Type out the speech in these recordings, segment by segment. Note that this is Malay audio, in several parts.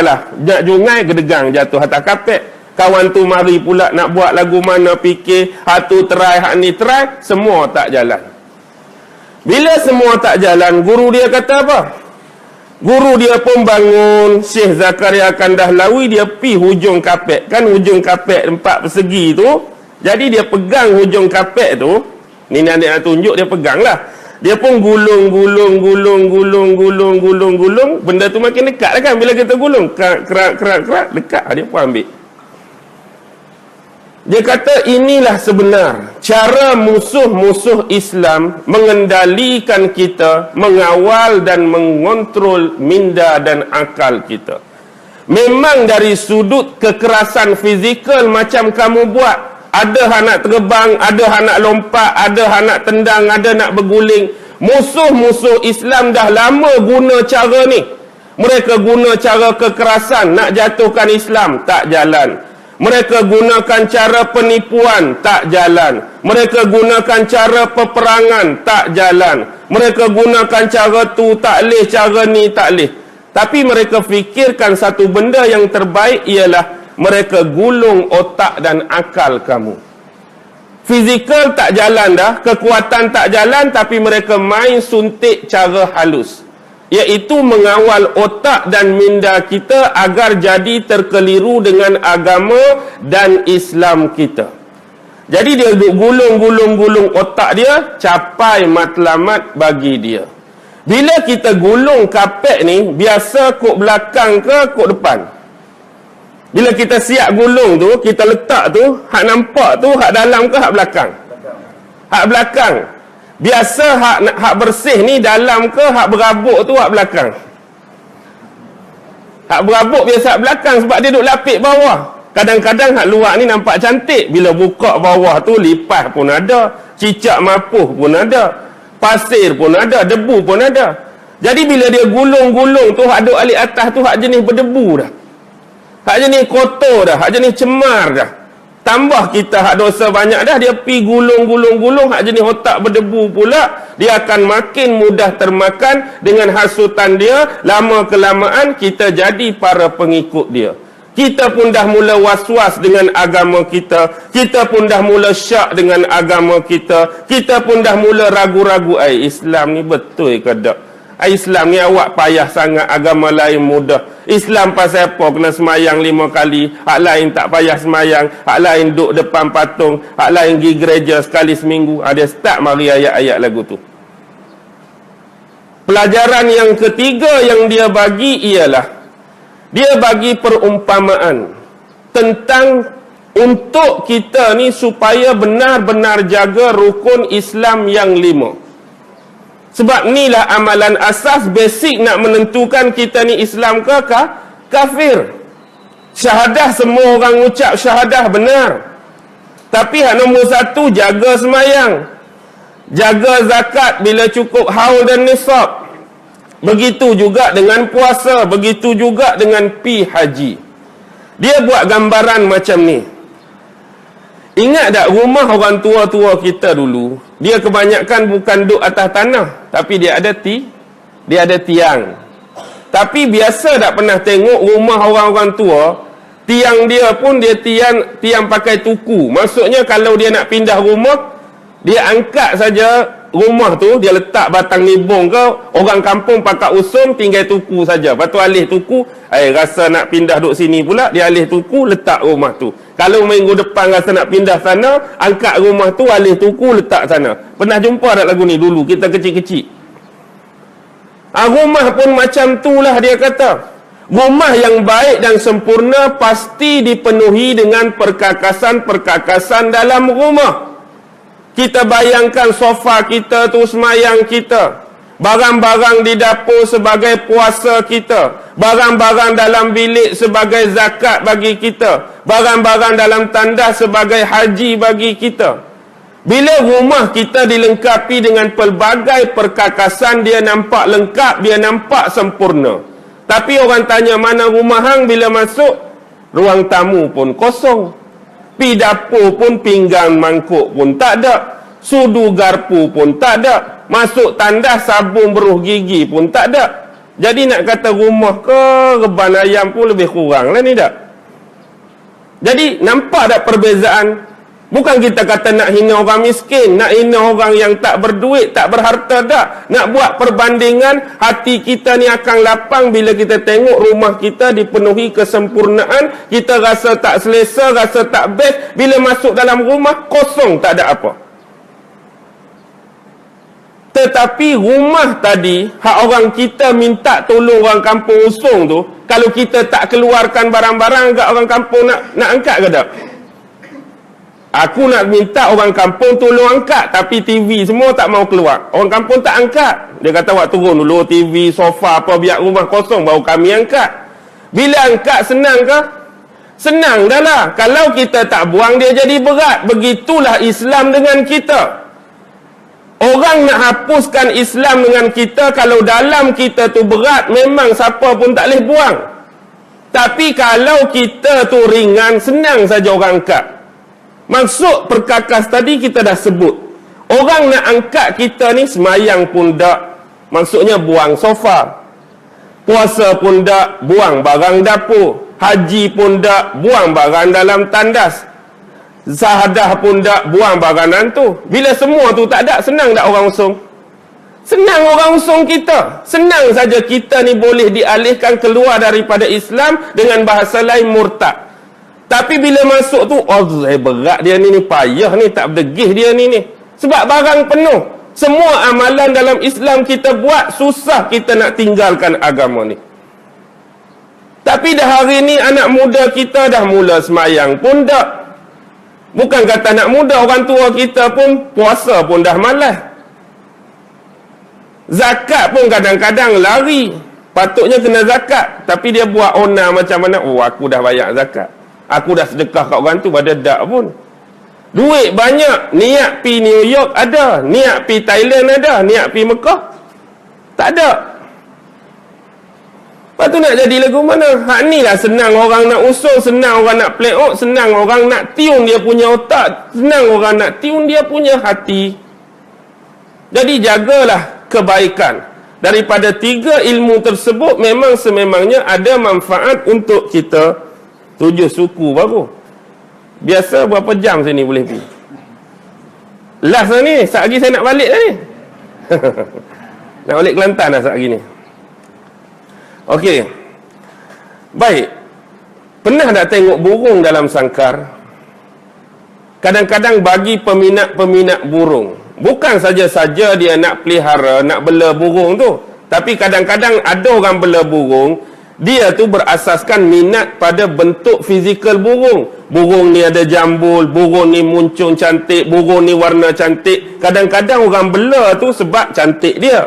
lah, nak jungai gedegang jatuh atas kapek. Kawan tu mari pula nak buat lagu mana, fikir hak tu try, hak ni try, semua tak jalan. Bila semua tak jalan, guru dia kata apa? Guru dia pun bangun, Syekh Zakaria Kandahlawi, dia pi hujung kapek. Kan hujung kapek 4 persegi tu, jadi dia pegang hujung kapek tu. Ni adik nak tunjuk, dia pegang lah. Dia pun gulung. Benda tu makin dekat lah kan. Bila kita gulung, kerak, dekat. Dia pun ambil. Dia kata inilah sebenar cara musuh-musuh Islam mengendalikan kita, mengawal dan mengontrol minda dan akal kita. Memang dari sudut kekerasan fizikal macam kamu buat, ada hak nak terbang, ada hak nak lompat, ada hak nak tendang, ada nak berguling. Musuh-musuh Islam dah lama guna cara ni. Mereka guna cara kekerasan nak jatuhkan Islam, tak jalan. Mereka gunakan cara penipuan, tak jalan. Mereka gunakan cara peperangan, tak jalan. Mereka gunakan cara tu tak leh, cara ni tak leh. Tapi mereka fikirkan satu benda yang terbaik ialah mereka gulung otak dan akal kamu. Fizikal tak jalan dah, kekuatan tak jalan, tapi mereka main suntik cara halus, iaitu mengawal otak dan minda kita agar jadi terkeliru dengan agama dan Islam kita. Jadi dia duduk gulung otak dia, capai matlamat bagi dia. Bila kita gulung kapek ni, biasa kok belakang ke kok depan? Bila kita siap gulung tu, kita letak tu, hak nampak tu, hak dalam ke hak belakang? Hak belakang. Biasa hak bersih ni dalam ke hak berabuk tu hak belakang? Hak berabuk biasa hak belakang sebab dia duduk lapik bawah. Kadang-kadang hak luar ni nampak cantik. Bila buka bawah tu, lipas pun ada, cicak mapuh pun ada, pasir pun ada, debu pun ada. Jadi bila dia gulung-gulung tu, hak duduk alik atas tu hak jenis berdebu dah. Hak jenis kotor dah, hak jenis cemar dah. Tambah kita hak dosa banyak dah, dia pi gulung, hak jenis otak berdebu pula, dia akan makin mudah termakan dengan hasutan dia. Lama kelamaan kita jadi para pengikut dia. Kita pun dah mula was-was dengan agama kita. Kita pun dah mula syak dengan agama kita. Kita pun dah mula ragu-ragu, Islam ni betul ke tak? Islam ni awak payah sangat, agama lain mudah. Islam pasal apa kena semayang 5 kali, hak lain tak payah semayang, hak lain duduk depan patung, hak lain pergi gereja sekali seminggu. Dia start mari ayat-ayat lagu tu. Pelajaran yang ketiga yang dia bagi ialah dia bagi perumpamaan tentang untuk kita ni supaya benar-benar jaga rukun Islam yang 5. Sebab inilah amalan asas basic nak menentukan kita ni Islam ke kafir. Syahadah, semua orang ucap syahadah benar. Tapi hak nombor 1, jaga semayang, jaga zakat bila cukup haul dan nisab. Begitu juga dengan puasa, begitu juga dengan pi haji. Dia buat gambaran macam ni. Ingat tak rumah orang tua-tua kita dulu, dia kebanyakan bukan duduk atas tanah, tapi dia ada tiang. Tapi biasa tak pernah tengok rumah orang-orang tua, tiang dia pun dia tiang pakai tuku. Maksudnya kalau dia nak pindah rumah, dia angkat saja rumah tu, dia letak batang nibung ke, orang kampung pakat usung, tinggal tuku saja. Lepas tu alih tuku, rasa nak pindah duduk sini pula, dia alih tuku, letak rumah tu. Kalau minggu depan rasa nak pindah sana, angkat rumah tu, alih tuku, letak sana. Pernah jumpa tak lagu ni dulu, kita kecil-kecil? Rumah pun macam tu lah dia kata. Rumah yang baik dan sempurna pasti dipenuhi dengan perkakasan-perkakasan dalam rumah. Kita bayangkan sofa kita tu semayang kita, barang-barang di dapur sebagai puasa kita, barang-barang dalam bilik sebagai zakat bagi kita, barang-barang dalam tandas sebagai haji bagi kita. Bila rumah kita dilengkapi dengan pelbagai perkakasan, dia nampak lengkap, dia nampak sempurna. Tapi orang tanya mana rumah hang, bila masuk, ruang tamu pun kosong. Pi dapur pun pinggan mangkuk pun tak ada. Sudu garpu pun tak ada. Masuk tandas sabun beruh gigi pun tak ada. Jadi nak kata rumah ke reban ayam pun lebih kurang lah ni tak? Jadi nampak tak perbezaan? Bukan kita kata nak hina orang miskin, nak hina orang yang tak berduit, tak berharta, tak. Nak buat perbandingan, hati kita ni akan lapang bila kita tengok rumah kita dipenuhi kesempurnaan, kita rasa tak selesa, rasa tak best. Bila masuk dalam rumah, kosong, tak ada apa. Tetapi rumah tadi, hak orang kita minta tolong orang kampung usung tu, kalau kita tak keluarkan barang-barang, agak orang kampung nak angkat ke tak? Aku nak minta orang kampung tolong angkat, tapi TV semua tak mau keluar. Orang kampung tak angkat. Dia kata, awak turun dulu TV, sofa apa, biar rumah kosong, baru kami angkat. Bila angkat, senang ke? Senang dah lah. Kalau kita tak buang, dia jadi berat. Begitulah Islam dengan kita. Orang nak hapuskan Islam dengan kita, kalau dalam kita tu berat, memang siapa pun tak boleh buang. Tapi kalau kita tu ringan, senang saja orang angkat. Maksud perkakas tadi kita dah sebut. Orang nak angkat kita ni semayang pun tak. Maksudnya buang sofa. Puasa pun tak, buang barang dapur. Haji pun tak, buang barang dalam tandas. Sahadah pun tak, buang barangan tu. Bila semua tu tak ada, senang tak orang usung? Senang orang usung kita. Senang saja kita ni boleh dialihkan keluar daripada Islam dengan bahasa lain murtad. Tapi bila masuk tu, berat dia ni, payah ni, tak berdegih dia ni. Sebab barang penuh. Semua amalan dalam Islam kita buat, susah kita nak tinggalkan agama ni. Tapi dah hari ni anak muda kita dah mula semayang pun tak. Bukan kata anak muda, orang tua kita pun puasa pun dah malas. Zakat pun kadang-kadang lari. Patutnya kena zakat, tapi dia buat ona macam mana? Aku dah bayar zakat, aku dah sedekah kat orang tu, pada tak pun. Duit banyak, niat pi New York ada, niat pi Thailand ada, niat pi Mekah tak ada. Lepas tu nak jadi lagu mana? Hak ni lah senang orang nak usul, senang orang nak play out, senang orang nak tiun dia punya otak, senang orang nak tiun dia punya hati. Jadi jagalah kebaikan. Daripada tiga ilmu tersebut, memang sememangnya ada manfaat untuk kita. 7 suku baru. Biasa berapa jam sini boleh pergi? Last lah ni, saat lagi saya nak balik lah ni. Nak balik Kelantan lah saat lagi ni. Okey. Baik. Pernah tak tengok burung dalam sangkar? Kadang-kadang bagi peminat-peminat burung, bukan saja-saja dia nak pelihara, nak bela burung tu. Tapi kadang-kadang ada orang bela burung, dia tu berasaskan minat pada bentuk fizikal burung. Burung ni ada jambul, burung ni muncung cantik, burung ni warna cantik. Kadang-kadang orang bela tu sebab cantik dia.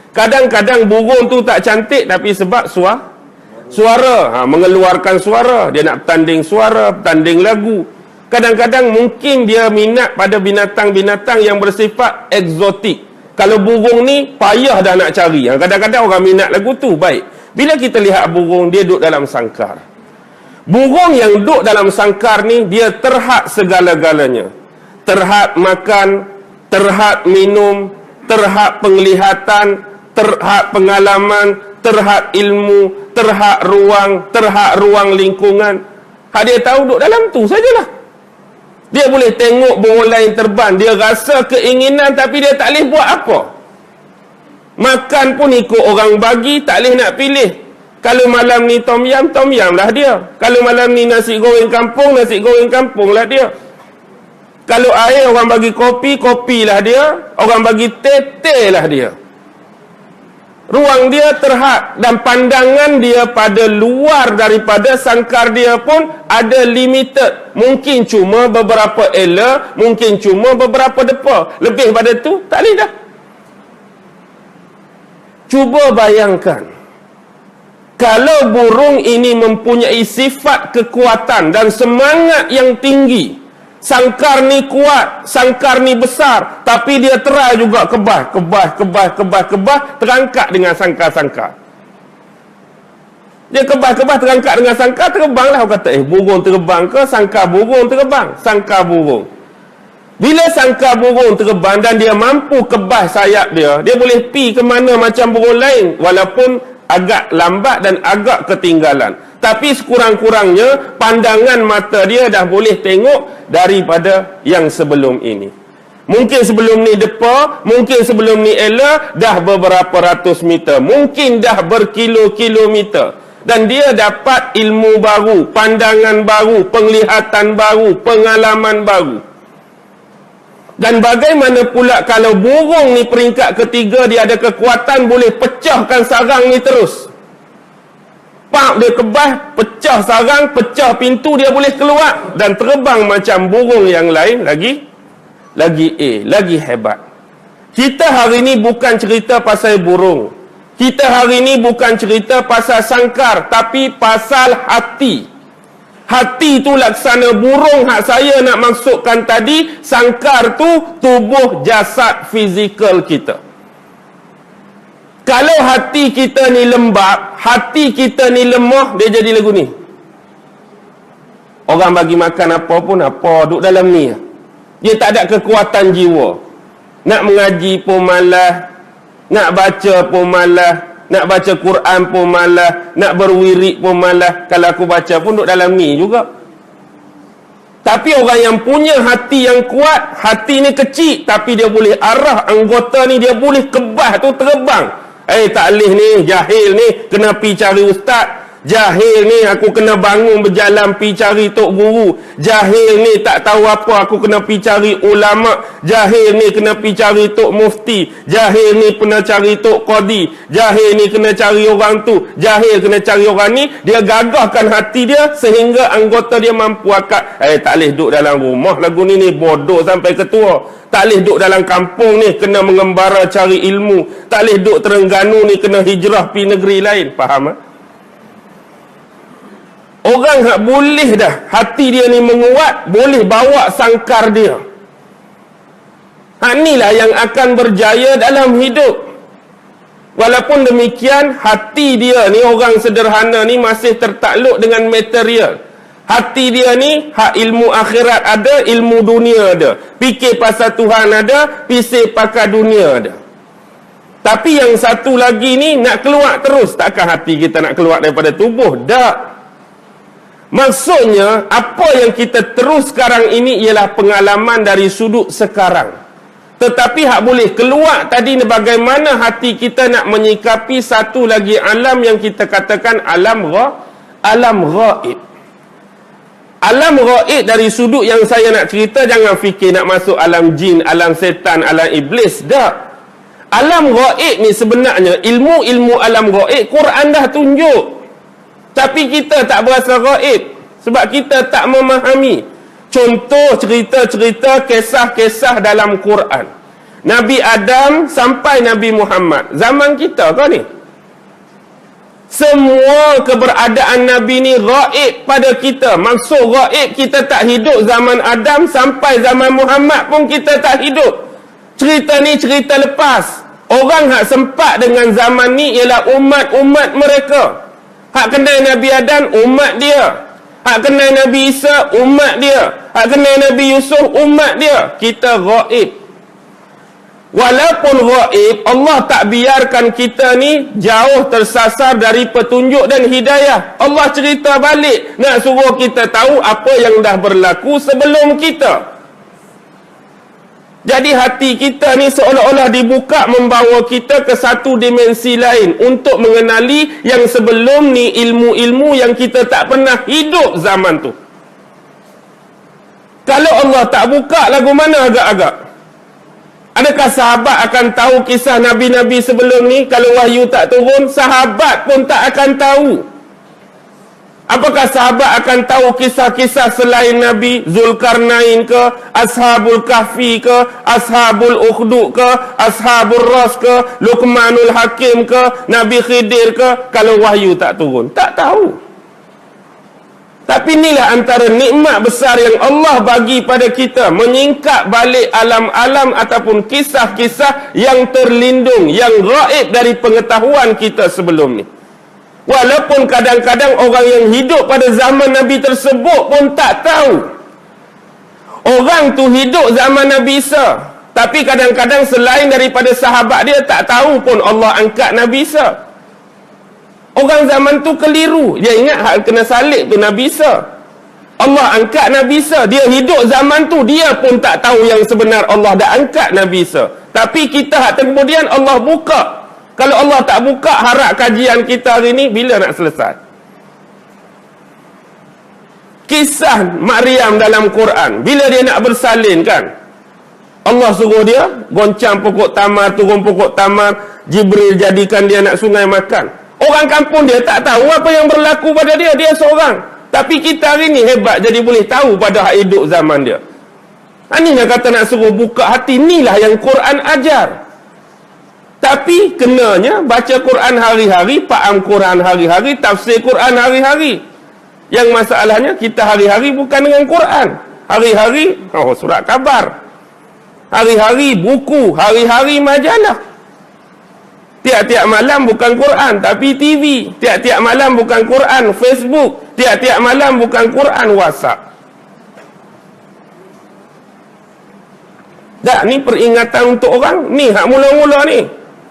Kadang-kadang burung tu tak cantik tapi sebab suara. Mengeluarkan suara. Dia nak bertanding suara, bertanding lagu. Kadang-kadang mungkin dia minat pada binatang-binatang yang bersifat eksotik. Kalau burung ni payah dah nak cari. Kadang-kadang orang minat lagu tu, baik. Bila kita lihat burung, dia duduk dalam sangkar. Burung yang duduk dalam sangkar ni, dia terhad segala-galanya. Terhad makan, terhad minum, terhad penglihatan, terhad pengalaman, terhad ilmu, terhad ruang lingkungan. Hak dia tahu duduk dalam tu sajalah. Dia boleh tengok burung lain terbang, dia rasa keinginan tapi dia tak boleh buat apa. Makan pun ikut orang bagi, tak boleh nak pilih. Kalau malam ni tom yam lah dia. Kalau malam ni nasi goreng kampung lah dia. Kalau air orang bagi kopi lah dia. Orang bagi teh lah dia. Ruang dia terhad, dan pandangan dia pada luar daripada sangkar dia pun ada limited. Mungkin cuma beberapa ela, mungkin cuma beberapa depa. Lebih pada tu tak boleh dah. Cuba bayangkan, kalau burung ini mempunyai sifat kekuatan dan semangat yang tinggi, sangkar ni kuat, sangkar ni besar, tapi dia try juga kebas, terangkat dengan sangkar-sangkar. Dia kebas, terangkat dengan sangkar, terbanglah. Orang kata, burung terbang ke sangkar burung terbang? Sangkar burung. Bila sangkar burung terbang dan dia mampu kebas sayap dia, dia boleh pi ke mana macam burung lain, walaupun agak lambat dan agak ketinggalan. Tapi sekurang-kurangnya pandangan mata dia dah boleh tengok daripada yang sebelum ini. Mungkin sebelum ni depa, mungkin sebelum ni Ella dah beberapa ratus meter, mungkin dah berkilo-kilometer. Dan dia dapat ilmu baru, pandangan baru, penglihatan baru, pengalaman baru. Dan bagaimana pula kalau burung ni peringkat ketiga, dia ada kekuatan boleh pecahkan sarang ni terus. Pak dia kebas, pecah sarang, pecah pintu, dia boleh keluar dan terbang macam burung yang lain lagi lagi hebat. Kita hari ni bukan cerita pasal burung. Kita hari ni bukan cerita pasal sangkar, tapi pasal hati. Hati tu laksana burung hak saya nak masukkan tadi, sangkar tu tubuh jasad fizikal kita. Kalau hati kita ni lembab, hati kita ni lemah, dia jadi lagu ni. Orang bagi makan apa pun apa, duduk dalam ni. Dia tak ada kekuatan jiwa. Nak mengaji pun malas, nak baca pun malas, nak baca Quran pun malas, nak berwirid pun malas. Kalau aku baca pun duduk dalam ni juga. Tapi orang yang punya hati yang kuat, hati ni kecil, tapi dia boleh arah anggota ni, dia boleh kebas tu terbang. Tak boleh ni, jahil ni, kena pi cari ustaz. Jahil ni, aku kena bangun berjalan pi cari tok guru. Jahil ni, tak tahu apa, aku kena pi cari ulama. Jahil ni, kena pi cari tok mufti. Jahil ni, kena cari tok qadi. Jahil ni, kena cari orang tu. Jahil kena cari orang ni. Dia gagahkan hati dia sehingga anggota dia mampu akad. Tak boleh duduk dalam rumah lagu ni bodoh sampai ketua. Tak boleh duduk dalam kampung ni, kena mengembara cari ilmu. Tak boleh duduk Terengganu ni, kena hijrah pi negeri lain. Faham? Orang hak boleh dah hati dia ni menguat, boleh bawa sangkar dia. Hak inilah yang akan berjaya dalam hidup. Walaupun demikian, hati dia ni, orang sederhana ni masih tertakluk dengan material. Hati dia ni, hak ilmu akhirat ada, ilmu dunia ada. Fikir pasal Tuhan ada, pisik pakai dunia ada. Tapi yang satu lagi ni, nak keluar terus. Takkan hati kita nak keluar daripada tubuh? Tak. Maksudnya, apa yang kita terus sekarang ini ialah pengalaman dari sudut sekarang. Tetapi hak boleh keluar tadi ni bagaimana hati kita nak menyikapi satu lagi alam yang kita katakan alam ghaib. Alam ghaib dari sudut yang saya nak cerita, jangan fikir nak masuk alam jin, alam setan, alam iblis. Tak. Alam ghaib ni sebenarnya, ilmu-ilmu alam ghaib, Quran dah tunjuk. Tapi kita tak berasa gaib sebab kita tak memahami. Contoh cerita-cerita, kisah-kisah dalam Quran. Nabi Adam sampai Nabi Muhammad, zaman kita kau ni. Semua keberadaan Nabi ni gaib pada kita. Maksud gaib, kita tak hidup zaman Adam sampai zaman Muhammad pun kita tak hidup. Cerita ni cerita lepas. Orang hak sempat dengan zaman ni ialah umat-umat mereka. Hak kenal Nabi Adam, umat dia. Hak kenal Nabi Isa, umat dia. Hak kenal Nabi Yusuf, umat dia. Kita gaib. Walaupun gaib, Allah tak biarkan kita ni jauh tersasar dari petunjuk dan hidayah. Allah cerita balik, nak suruh kita tahu apa yang dah berlaku sebelum kita. Jadi hati kita ni seolah-olah dibuka membawa kita ke satu dimensi lain untuk mengenali yang sebelum ni, ilmu-ilmu yang kita tak pernah hidup zaman tu. Kalau Allah tak buka, lagu mana agak-agak? Adakah sahabat akan tahu kisah Nabi-Nabi sebelum ni? Kalau wahyu tak turun, sahabat pun tak akan tahu. Apakah sahabat akan tahu kisah-kisah selain Nabi? Zulkarnain ke? Ashabul Kahfi ke? Ashabul Ukhdud ke? Ashabul Ras ke? Luqmanul Hakim ke? Nabi Khidir ke? Kalau wahyu tak turun, tak tahu. Tapi inilah antara nikmat besar yang Allah bagi pada kita, menyingkap balik alam-alam ataupun kisah-kisah yang terlindung, yang gaib dari pengetahuan kita sebelum ni. Walaupun kadang-kadang orang yang hidup pada zaman Nabi tersebut pun tak tahu. Orang tu hidup zaman Nabi Isa, tapi kadang-kadang selain daripada sahabat dia tak tahu pun Allah angkat Nabi Isa. Orang zaman tu keliru. Dia ingat hak kena salib tu Nabi Isa. Allah angkat Nabi Isa. Dia hidup zaman tu, dia pun tak tahu yang sebenar Allah dah angkat Nabi Isa. Tapi kita hak kemudian Allah buka. Kalau Allah tak buka, harap kajian kita hari ni bila nak selesai? Kisah Maryam dalam Quran, bila dia nak bersalin kan, Allah suruh dia goncang pokok tamar, turun pokok tamar, Jibril jadikan dia nak sungai makan. Orang kampung dia tak tahu apa yang berlaku pada dia, dia seorang. Tapi kita hari ni hebat, jadi boleh tahu pada hak hidup zaman dia. Ini yang kata nak suruh buka hati, inilah yang Quran ajar. Tapi kenanya baca Quran hari-hari, faham Quran hari-hari, tafsir Quran hari-hari. Yang masalahnya kita hari-hari bukan dengan Quran. Hari-hari surat khabar, hari-hari buku, hari-hari majalah. Tiap-tiap malam bukan Quran tapi TV. Tiap-tiap malam bukan Quran Facebook. Tiap-tiap malam bukan Quran WhatsApp. Tak, ni peringatan untuk orang. Ni hak mula-mula ni.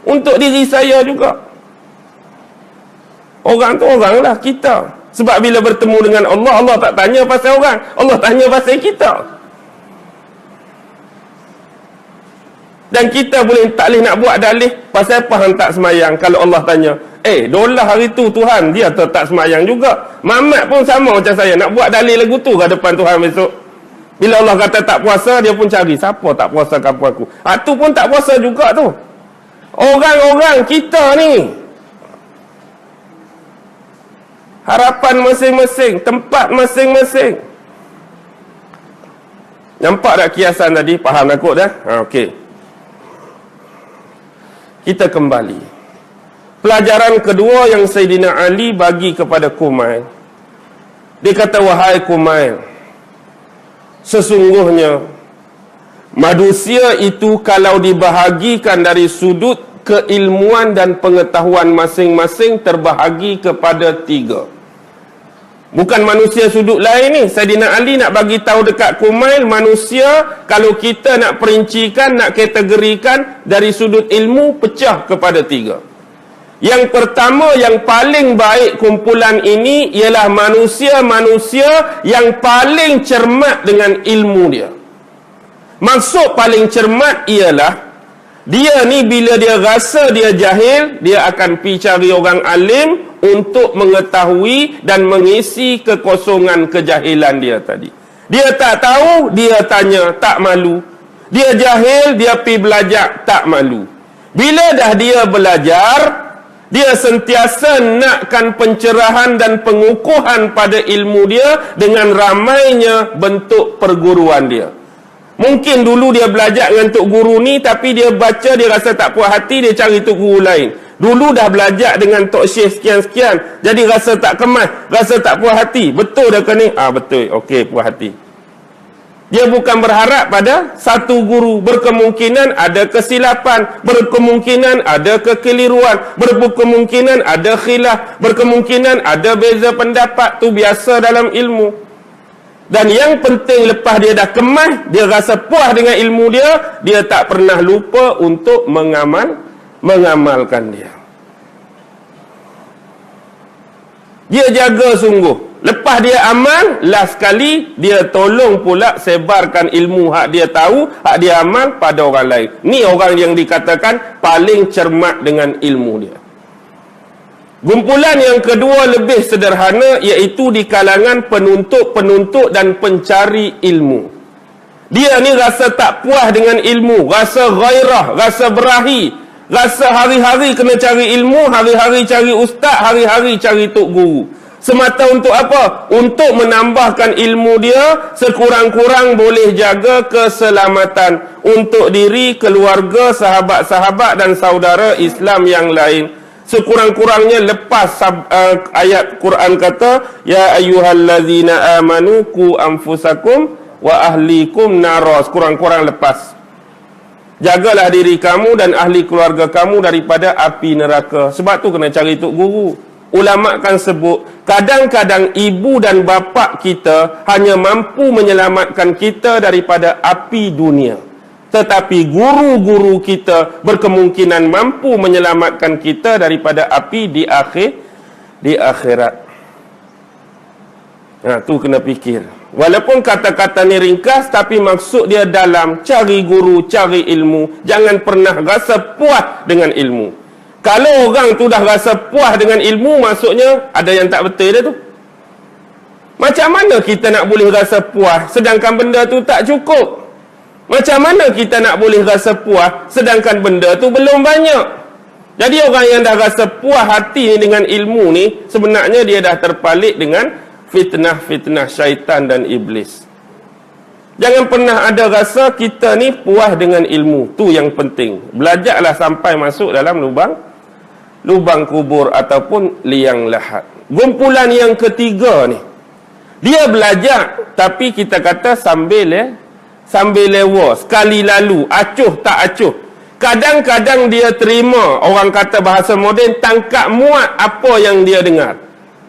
Untuk diri saya juga. Orang tu orang lah, kita. Sebab bila bertemu dengan Allah, Allah tak tanya pasal orang, Allah tanya pasal kita. Dan kita boleh tak boleh nak buat dalih pasal apa hang tak semayang. Kalau Allah tanya, dolah hari tu Tuhan, dia tak semayang juga. Mamat pun sama macam saya, nak buat dalih lagu tu ke depan Tuhan besok. Bila Allah kata tak puasa, dia pun cari siapa tak puasa kampung aku. Tu pun tak puasa juga tu. Orang-orang kita ni, harapan masing-masing, tempat masing-masing. Nampak tak kiasan tadi? Faham tak kot dah? Okey. Kita kembali. Pelajaran kedua yang Sayyidina Ali bagi kepada Kumail. Dia kata, wahai Kumail, sesungguhnya manusia itu kalau dibahagikan dari sudut keilmuan dan pengetahuan masing-masing terbahagi kepada 3. Bukan manusia sudut lain ni. Sayyidina Ali nak bagi tahu dekat Kumail, manusia kalau kita nak perincikan, nak kategorikan dari sudut ilmu, pecah kepada 3. Yang pertama, yang paling baik kumpulan ini ialah manusia-manusia yang paling cermat dengan ilmu dia. Maksud paling cermat ialah dia ni bila dia rasa dia jahil, dia akan pergi cari orang alim untuk mengetahui dan mengisi kekosongan kejahilan dia tadi. Dia tak tahu, dia tanya, tak malu. Dia jahil, dia pergi belajar, tak malu. Bila dah dia belajar, dia sentiasa nakkan pencerahan dan pengukuhan pada ilmu dia dengan ramainya bentuk perguruan dia. Mungkin dulu dia belajar dengan tok guru ni, tapi dia baca, dia rasa tak puas hati, dia cari tok guru lain. Dulu dah belajar dengan tok syekh sekian-sekian, jadi rasa tak kemas, rasa tak puas hati. Betul dah ke ni? Betul. Okey, puas hati. Dia bukan berharap pada satu guru. Berkemungkinan ada kesilapan, berkemungkinan ada kekeliruan, berkemungkinan ada khilaf, berkemungkinan ada beza pendapat. Tu biasa dalam ilmu. Dan yang penting lepas dia dah kemas, dia rasa puas dengan ilmu dia, dia tak pernah lupa untuk mengamalkan dia. Dia jaga sungguh. Lepas dia amal, last sekali dia tolong pula sebarkan ilmu hak dia tahu, hak dia amal pada orang lain. Ni orang yang dikatakan paling cermat dengan ilmu dia. Kumpulan yang kedua lebih sederhana, iaitu di kalangan penuntut-penuntut dan pencari ilmu. Dia ni rasa tak puas dengan ilmu, rasa ghairah, rasa berahi, rasa hari-hari kena cari ilmu, hari-hari cari ustaz, hari-hari cari tok guru. Semata untuk apa? Untuk menambahkan ilmu dia, sekurang-kurang boleh jaga keselamatan untuk diri, keluarga, sahabat-sahabat dan saudara Islam yang lain. Sekurang-kurangnya lepas ayat Quran kata, ya ayyuhallazina amanu qu anfusakum wa ahlikum nara. Sekurang-kurang lepas. Jagalah diri kamu dan ahli keluarga kamu daripada api neraka. Sebab tu kena cari tok guru. Ulama kan sebut, kadang-kadang ibu dan bapa kita hanya mampu menyelamatkan kita daripada api dunia. Tetapi guru-guru kita berkemungkinan mampu menyelamatkan kita daripada api di di akhirat. Tu kena fikir. Walaupun kata-kata ni ringkas, tapi maksud dia dalam. Cari guru, cari ilmu. Jangan pernah rasa puas dengan ilmu. Kalau orang tu dah rasa puas dengan ilmu, maksudnya ada yang tak betul dia tu. Macam mana kita nak boleh rasa puas sedangkan benda tu tak cukup? Macam mana kita nak boleh rasa puas sedangkan benda tu belum banyak? Jadi orang yang dah rasa puas hati dengan ilmu ni, sebenarnya dia dah terpalit dengan fitnah-fitnah syaitan dan iblis. Jangan pernah ada rasa kita ni puas dengan ilmu. Tu yang penting. Belajarlah sampai masuk dalam lubang kubur ataupun liang lahat. Kumpulan yang ketiga ni, dia belajar tapi kita kata sambil lewa, sekali lalu, acuh tak acuh. Kadang-kadang dia terima, orang kata bahasa moden, tangkap muat apa yang dia dengar.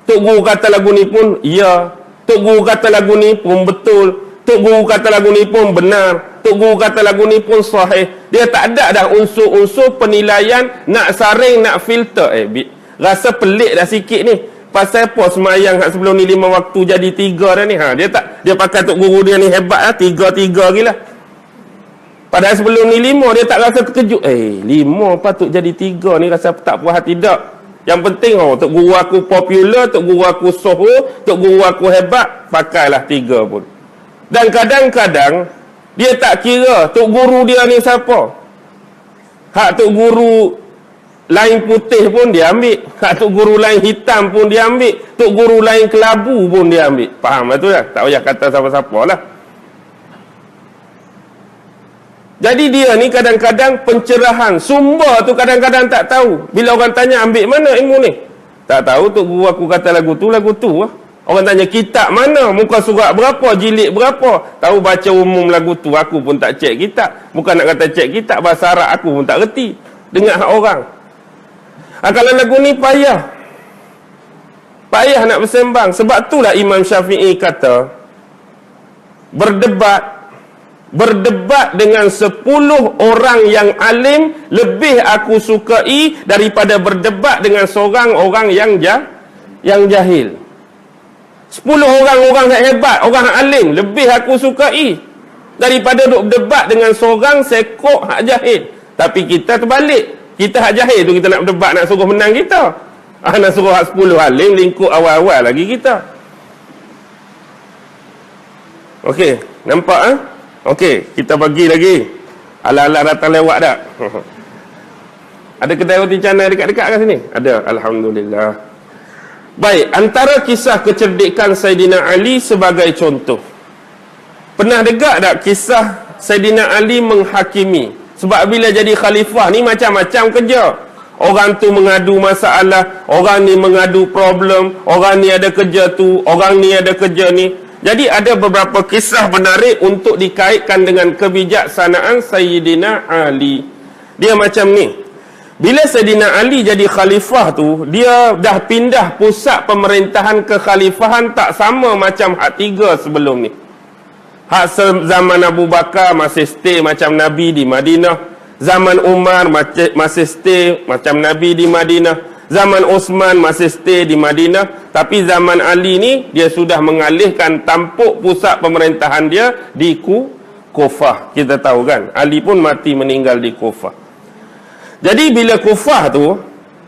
Tok Guru kata lagu ni pun ya, Tok Guru kata lagu ni pun betul, Tok Guru kata lagu ni pun benar, Tok Guru kata lagu ni pun sahih. Dia tak ada dah unsur-unsur penilaian, nak saring, nak filter. Rasa pelik dah sikit ni. Pasal apa semayang sebelum ni 5 waktu jadi 3 dah ni? Dia pakai Tok Guru dia ni hebat lah, 3 gila. Padahal sebelum ni 5 dia tak rasa terkejut. 5 patut jadi 3 ni, rasa tak puas hati tak. Yang penting Tok Guru aku popular, Tok Guru aku soho, Tok Guru aku hebat, pakailah 3 pun. Dan kadang-kadang dia tak kira Tok Guru dia ni siapa. Hak Tok Guru lain putih pun dia ambil, hak Tok Guru lain hitam pun dia ambil, Tok Guru lain kelabu pun dia ambil. Faham betul tak? Tak payah kata siapa-siapa lah. Jadi dia ni kadang-kadang pencerahan, sumber tu kadang-kadang tak tahu. Bila orang tanya ambil mana ilmu ni, tak tahu. Tok Guru aku kata lagu tu lah. Orang tanya kitab mana, muka surat berapa, jilid berapa, tahu baca umum lagu tu. Aku pun tak cek kitab. Bukan nak kata cek kitab, bahasa Arab aku pun tak reti. Dengar hak orang. Kalau lagu ni payah nak bersembang. Sebab itulah Imam Syafi'i kata, berdebat dengan 10 orang yang alim lebih aku sukai daripada berdebat dengan seorang orang yang jahil. 10 orang yang hebat, orang alim lebih aku sukai daripada duk berdebat dengan seorang sekok hak jahil. Tapi kita terbalik. Kita hak jahil tu kita nak berdebat, nak suruh menang kita. Nak suruh hak 10 alim lingkup awal-awal lagi kita. Okey, nampak Okey, kita bagi lagi. Ala-ala datang lewat tak? Ada kedai roti canai dekat-dekat kat sini? Ada, alhamdulillah. Baik, antara kisah kecerdikan Saidina Ali sebagai contoh. Pernah dengar tak kisah Saidina Ali menghakimi? Sebab bila jadi khalifah ni macam-macam kerja. Orang tu mengadu masalah, orang ni mengadu problem, orang ni ada kerja tu, orang ni ada kerja ni. Jadi ada beberapa kisah menarik untuk dikaitkan dengan kebijaksanaan Sayyidina Ali. Dia macam ni. Bila Sayyidina Ali jadi khalifah tu, dia dah pindah pusat pemerintahan ke khalifahan tak sama macam hak 3 sebelum ni. Hak zaman Abu Bakar masih stay macam Nabi di Madinah. Zaman Umar masih stay macam Nabi di Madinah. Zaman Osman masih stay di Madinah. Tapi zaman Ali ni, dia sudah mengalihkan tampuk pusat pemerintahan dia di Kufah. Kita tahu kan, Ali pun mati meninggal di Kufah. Jadi bila Kufah tu,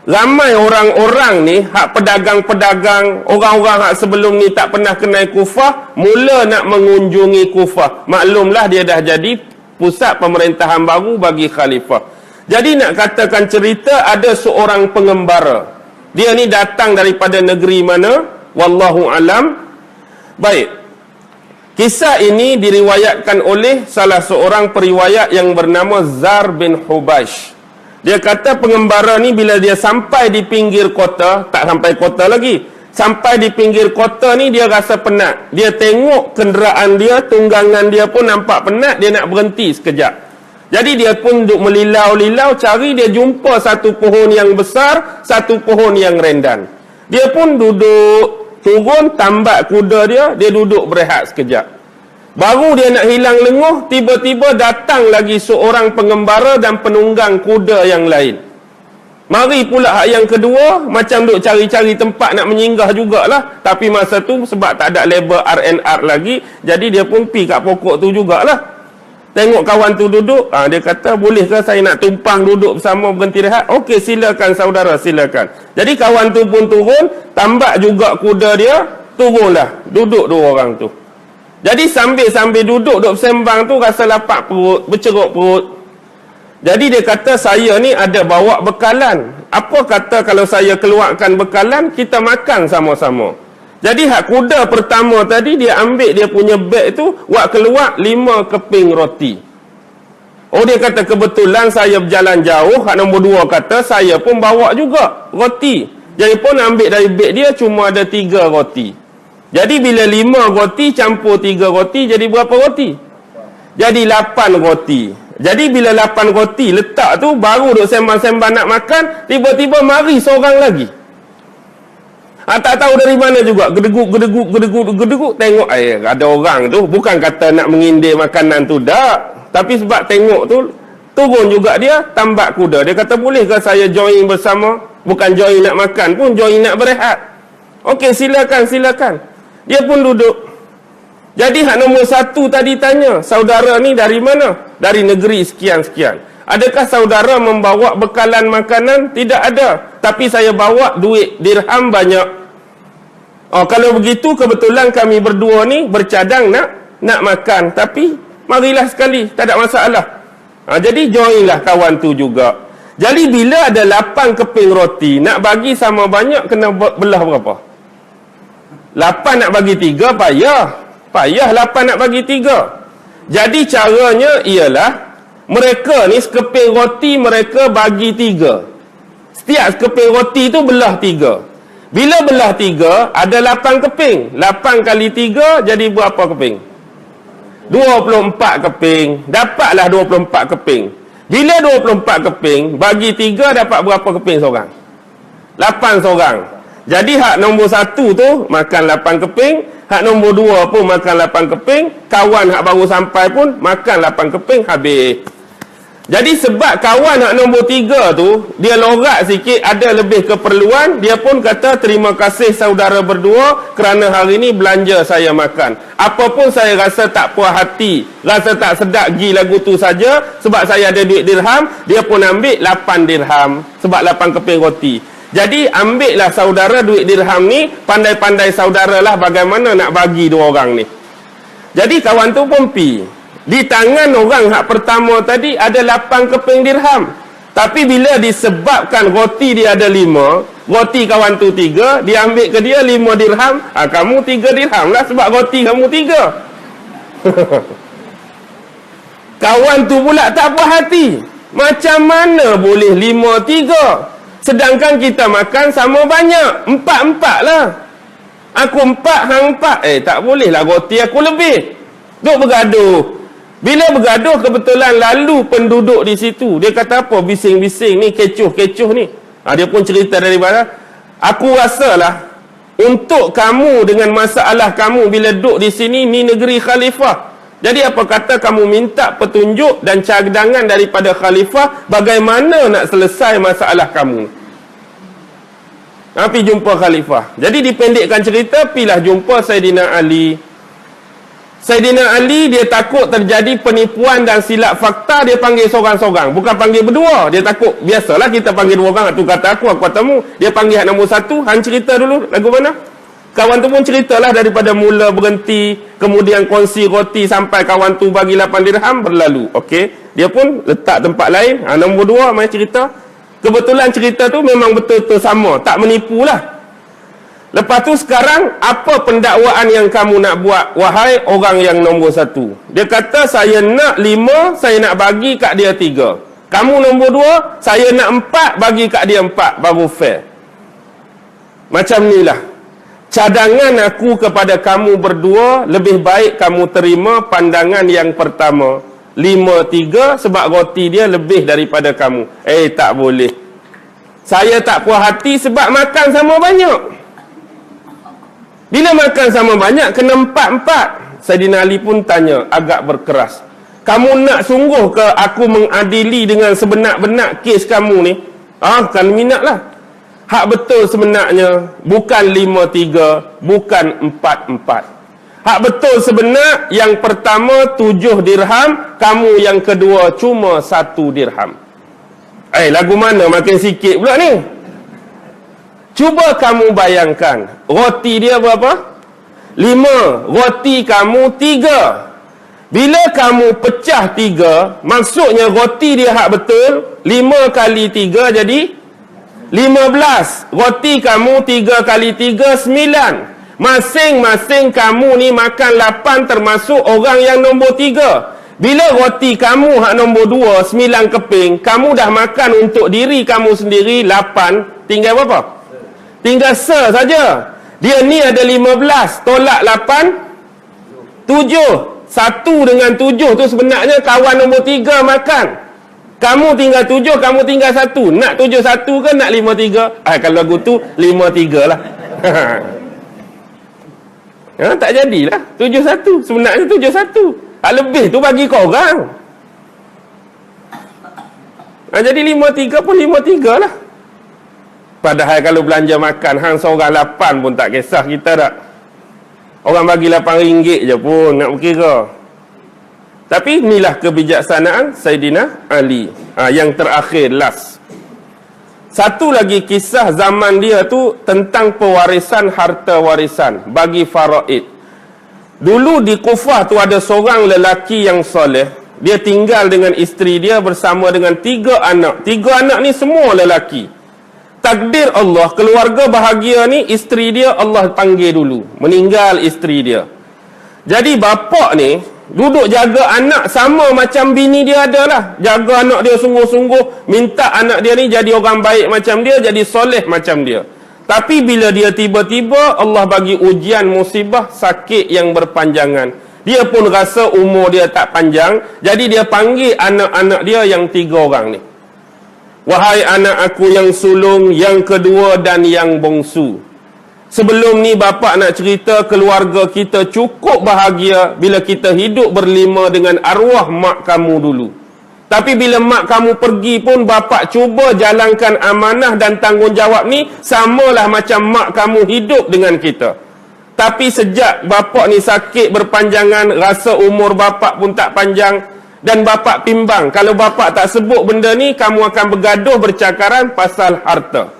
ramai orang-orang ni, hak pedagang-pedagang, orang-orang hak sebelum ni tak pernah kenal Kufah, mula nak mengunjungi Kufah. Maklumlah dia dah jadi pusat pemerintahan baru bagi khalifah. Jadi nak katakan cerita, ada seorang pengembara. Dia ni datang daripada negeri mana? Wallahu alam. Baik. Kisah ini diriwayatkan oleh salah seorang periwayat yang bernama Zar bin Hubaish. Dia kata pengembara ni bila dia sampai di pinggir kota, tak sampai kota lagi, sampai di pinggir kota ni dia rasa penat. Dia tengok kenderaan dia, tunggangan dia pun nampak penat, dia nak berhenti sekejap. Jadi dia pun duduk melilau-lilau cari, dia jumpa satu pohon yang besar, satu pohon yang rendan. Dia pun duduk, turun, tambat kuda dia duduk berehat sekejap. Baru dia nak hilang lenguh, tiba-tiba datang lagi seorang pengembara dan penunggang kuda yang lain. Mari pula hak yang kedua, macam duk cari-cari tempat nak menyinggah jugalah. Tapi masa tu sebab tak ada label R&R lagi, jadi dia pun pi kat pokok tu jugalah. Tengok kawan tu duduk, dia kata, boleh ke saya nak tumpang duduk bersama berhenti rehat? Okey, silakan saudara, silakan. Jadi kawan tu pun turun, tambak juga kuda dia, turunlah, duduk dua orang tu. Jadi sambil duduk bersembang tu, rasa lapar perut, berceruk perut. Jadi dia kata, saya ni ada bawa bekalan. Apa kata kalau saya keluarkan bekalan, kita makan sama-sama. Jadi hak kuda pertama tadi, dia ambil dia punya beg tu, buat keluar 5 keping roti. Oh, dia kata, kebetulan saya berjalan jauh. Hak nombor 2 kata, saya pun bawa juga roti. Jadi pun ambil dari beg dia, cuma ada 3 roti. Jadi bila 5 roti campur 3 roti, jadi berapa roti? Jadi 8 roti. Jadi bila 8 roti letak tu, baru duk sembang-sembang nak makan, tiba-tiba mari seorang lagi. Tak tahu dari mana juga, gedeguk, tengok ada orang tu, bukan kata nak mengindir makanan tu, tak. Tapi sebab tengok tu, turun juga dia, tambak kuda. Dia kata, boleh ke saya join bersama? Bukan join nak makan pun, join nak berehat. Okey, silakan. Dia pun duduk. Jadi hak nombor 1 tadi tanya, saudara ni dari mana? Dari negeri sekian-sekian. Adakah saudara membawa bekalan makanan? Tidak ada. Tapi saya bawa duit dirham banyak. Kalau begitu, kebetulan kami berdua ni bercadang nak makan. Tapi marilah sekali, tak ada masalah. Jadi joinlah kawan tu juga. Jadi bila ada 8 keping roti, nak bagi sama banyak, kena belah berapa? 8 nak bagi 3 payah 8 nak bagi 3. Jadi caranya ialah, mereka ni sekeping roti mereka bagi 3. Setiap sekeping roti tu belah 3. Bila belah 3, ada 8 keping. 8 kali 3 jadi berapa keping? 24 keping. Dapatlah 24 keping. Bila 24 keping bagi 3, dapat berapa keping seorang? 8 seorang. Jadi hak nombor 1 tu makan 8 keping, hak nombor 2 pun makan 8 keping, kawan hak baru sampai pun makan 8 keping, habis. Jadi sebab kawan hak nombor 3 tu, dia lorat sikit, ada lebih keperluan, dia pun kata, terima kasih saudara berdua kerana hari ni belanja saya makan. Apapun saya rasa tak puas hati, rasa tak sedap gi lagu tu saja, sebab saya ada duit dirham, dia pun ambil 8 dirham, sebab 8 keping roti. Jadi ambillah saudara duit dirham ni, pandai-pandai saudara lah bagaimana nak bagi 2 orang ni. Jadi kawan tu pun pi. Di tangan orang hak pertama tadi ada 8 keping dirham. Tapi bila disebabkan roti dia ada 5, roti kawan tu 3, dia ambil ke dia 5 dirham, kamu 3 dirham lah sebab roti kamu 3. Kawan tu pula tak puas hati. Macam mana boleh 5-3? Sedangkan kita makan sama banyak. 4-4 lah. Aku 4, hang 4. Tak boleh lah, roti aku lebih. Duk bergaduh. Bila bergaduh, kebetulan lalu penduduk di situ. Dia kata apa? Bising-bising ni, kecoh-kecoh ni. Dia pun cerita dari mana. Aku rasalah, untuk kamu dengan masalah kamu bila duduk di sini, ni negeri khalifah. Jadi apa kata kamu minta petunjuk dan cadangan daripada khalifah bagaimana nak selesai masalah kamu. Pergi jumpa khalifah. Jadi dipendekkan cerita, pilah jumpa Saidina Ali. Saidina Ali dia takut terjadi penipuan dan silap fakta, dia panggil seorang-seorang. Bukan panggil berdua, dia takut. Biasalah kita panggil 2 orang, tu kata aku katamu. Dia panggil nombor 1, hang cerita dulu lagu mana? Kawan tu pun ceritalah daripada mula berhenti, kemudian kongsi roti sampai kawan tu bagi 8 dirham, berlalu. Okey, dia pun letak tempat lain. Nombor 2 mai cerita. Kebetulan cerita tu memang betul-betul sama, tak menipu lah. Lepas tu sekarang, apa pendakwaan yang kamu nak buat, wahai orang yang nombor 1? Dia kata, saya nak 5, saya nak bagi kat dia 3. Kamu nombor 2, saya nak 4, bagi kat dia 4, baru fair. Macam ni lah. Cadangan aku kepada kamu berdua, lebih baik kamu terima pandangan yang pertama. 5-3 sebab roti dia lebih daripada kamu. Tak boleh. Saya tak puas hati sebab makan sama banyak. Bila makan sama banyak, kena 4-4. Saidina Ali pun tanya, agak berkeras. Kamu nak sungguh ke aku mengadili dengan sebenar-benar kes kamu ni? Kan minat lah. Hak betul sebenarnya bukan 5-3, bukan 4-4. Hak betul sebenar yang pertama 7 dirham, kamu yang kedua cuma 1 dirham. Lagu mana makin sikit pula ni? Cuba kamu bayangkan, roti dia berapa? 5, roti kamu 3. Bila kamu pecah 3, maksudnya roti dia hak betul 5 kali 3 jadi 15. Roti kamu 3 kali 3 9. Masing-masing kamu ni makan 8, termasuk orang yang nombor 3. Bila roti kamu hak nombor 2 9 keping, kamu dah makan untuk diri kamu sendiri 8, tinggal berapa? Tinggal saja. Dia ni ada 15, tolak 8 7. 1 dengan 7 tu sebenarnya kawan nombor 3 makan. Kamu tinggal 7, kamu tinggal 1. Nak 7-1 ke nak 5-3? Kalau lagu tu 5-3 lah. Tak jadilah 7-1. Sebenarnya 7-1. Lebih tu bagi korang. Jadi 5-3 pun 5-3 lah. Padahal kalau belanja makan hang seorang 8 pun tak kisah kita tak. Orang bagi RM8 je pun nak berkira. Tapi inilah kebijaksanaan Saidina Ali. Yang terakhir, last. Satu lagi kisah zaman dia tu tentang pewarisan harta warisan bagi faraid. Dulu di Kufah tu ada seorang lelaki yang soleh. Dia tinggal dengan isteri dia bersama dengan 3 anak. 3 anak ni semua lelaki. Takdir Allah, keluarga bahagia ni, isteri dia Allah panggil dulu. Meninggal isteri dia. Jadi bapak ni duduk jaga anak sama macam bini dia ada lah. Jaga anak dia sungguh-sungguh, minta anak dia ni jadi orang baik macam dia, jadi soleh macam dia. Tapi bila dia tiba-tiba Allah bagi ujian musibah, sakit yang berpanjangan, dia pun rasa umur dia tak panjang. Jadi dia panggil anak-anak dia yang 3 orang ni. Wahai anak aku yang sulung, yang kedua dan yang bongsu. Sebelum ni bapa nak cerita keluarga kita cukup bahagia bila kita hidup berlima dengan arwah mak kamu dulu. Tapi bila mak kamu pergi pun bapa cuba jalankan amanah dan tanggungjawab ni samalah macam mak kamu hidup dengan kita. Tapi sejak bapa ni sakit berpanjangan, rasa umur bapa pun tak panjang, dan bapa pimbang, kalau bapa tak sebut benda ni, kamu akan bergaduh bercakaran pasal harta.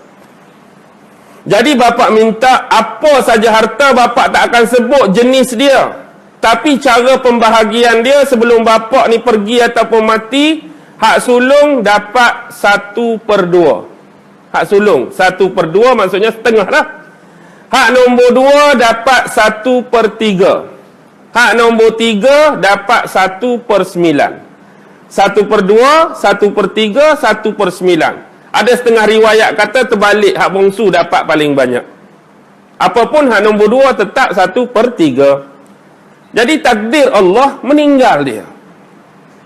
Jadi bapa minta apa saja harta, bapa tak akan sebut jenis dia. Tapi cara pembahagian dia sebelum bapa ni pergi ataupun mati, hak sulung dapat 1/2. Hak sulung 1/2 maksudnya setengah lah. Hak nombor 2 dapat 1/3. Hak nombor 3 dapat 1/9. 1/2, 1/3, 1/9. Ada setengah riwayat kata terbalik, hak bongsu dapat paling banyak. Apapun hak nombor 2 tetap 1/3. Jadi takdir Allah meninggal dia.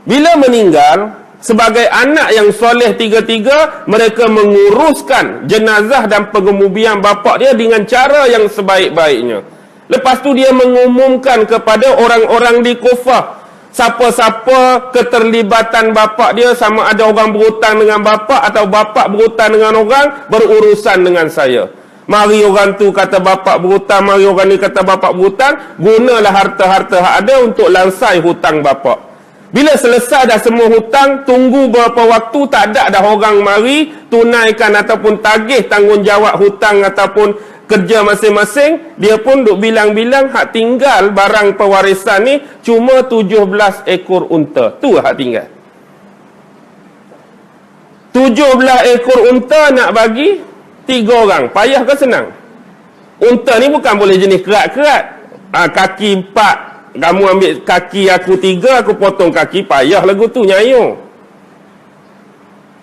Bila meninggal, sebagai anak yang soleh 3-3, mereka menguruskan jenazah dan pengemubian bapa dia dengan cara yang sebaik-baiknya. Lepas tu dia mengumumkan kepada orang-orang di Kufah, siapa-siapa keterlibatan bapa dia, sama ada orang berhutang dengan bapa atau bapa berhutang dengan orang, berurusan dengan saya. Mari orang tu kata bapa berhutang, mari orang ni kata bapa berhutang, gunalah harta-harta hak ada untuk lansai hutang bapa. Bila selesai dah semua hutang, tunggu beberapa waktu, tak ada dah orang mari tunaikan ataupun tagih tanggungjawab hutang ataupun kerja masing-masing. Dia pun duk bilang-bilang hak tinggal barang pewarisan ni cuma 17 ekor unta. Tu hak tinggal. 17 ekor unta nak bagi 3 orang. Payah ke senang? Unta ni bukan boleh jenis kerat-kerat. Kaki 4, kamu ambil kaki aku 3, aku potong kaki, payah lagu tu nyayo.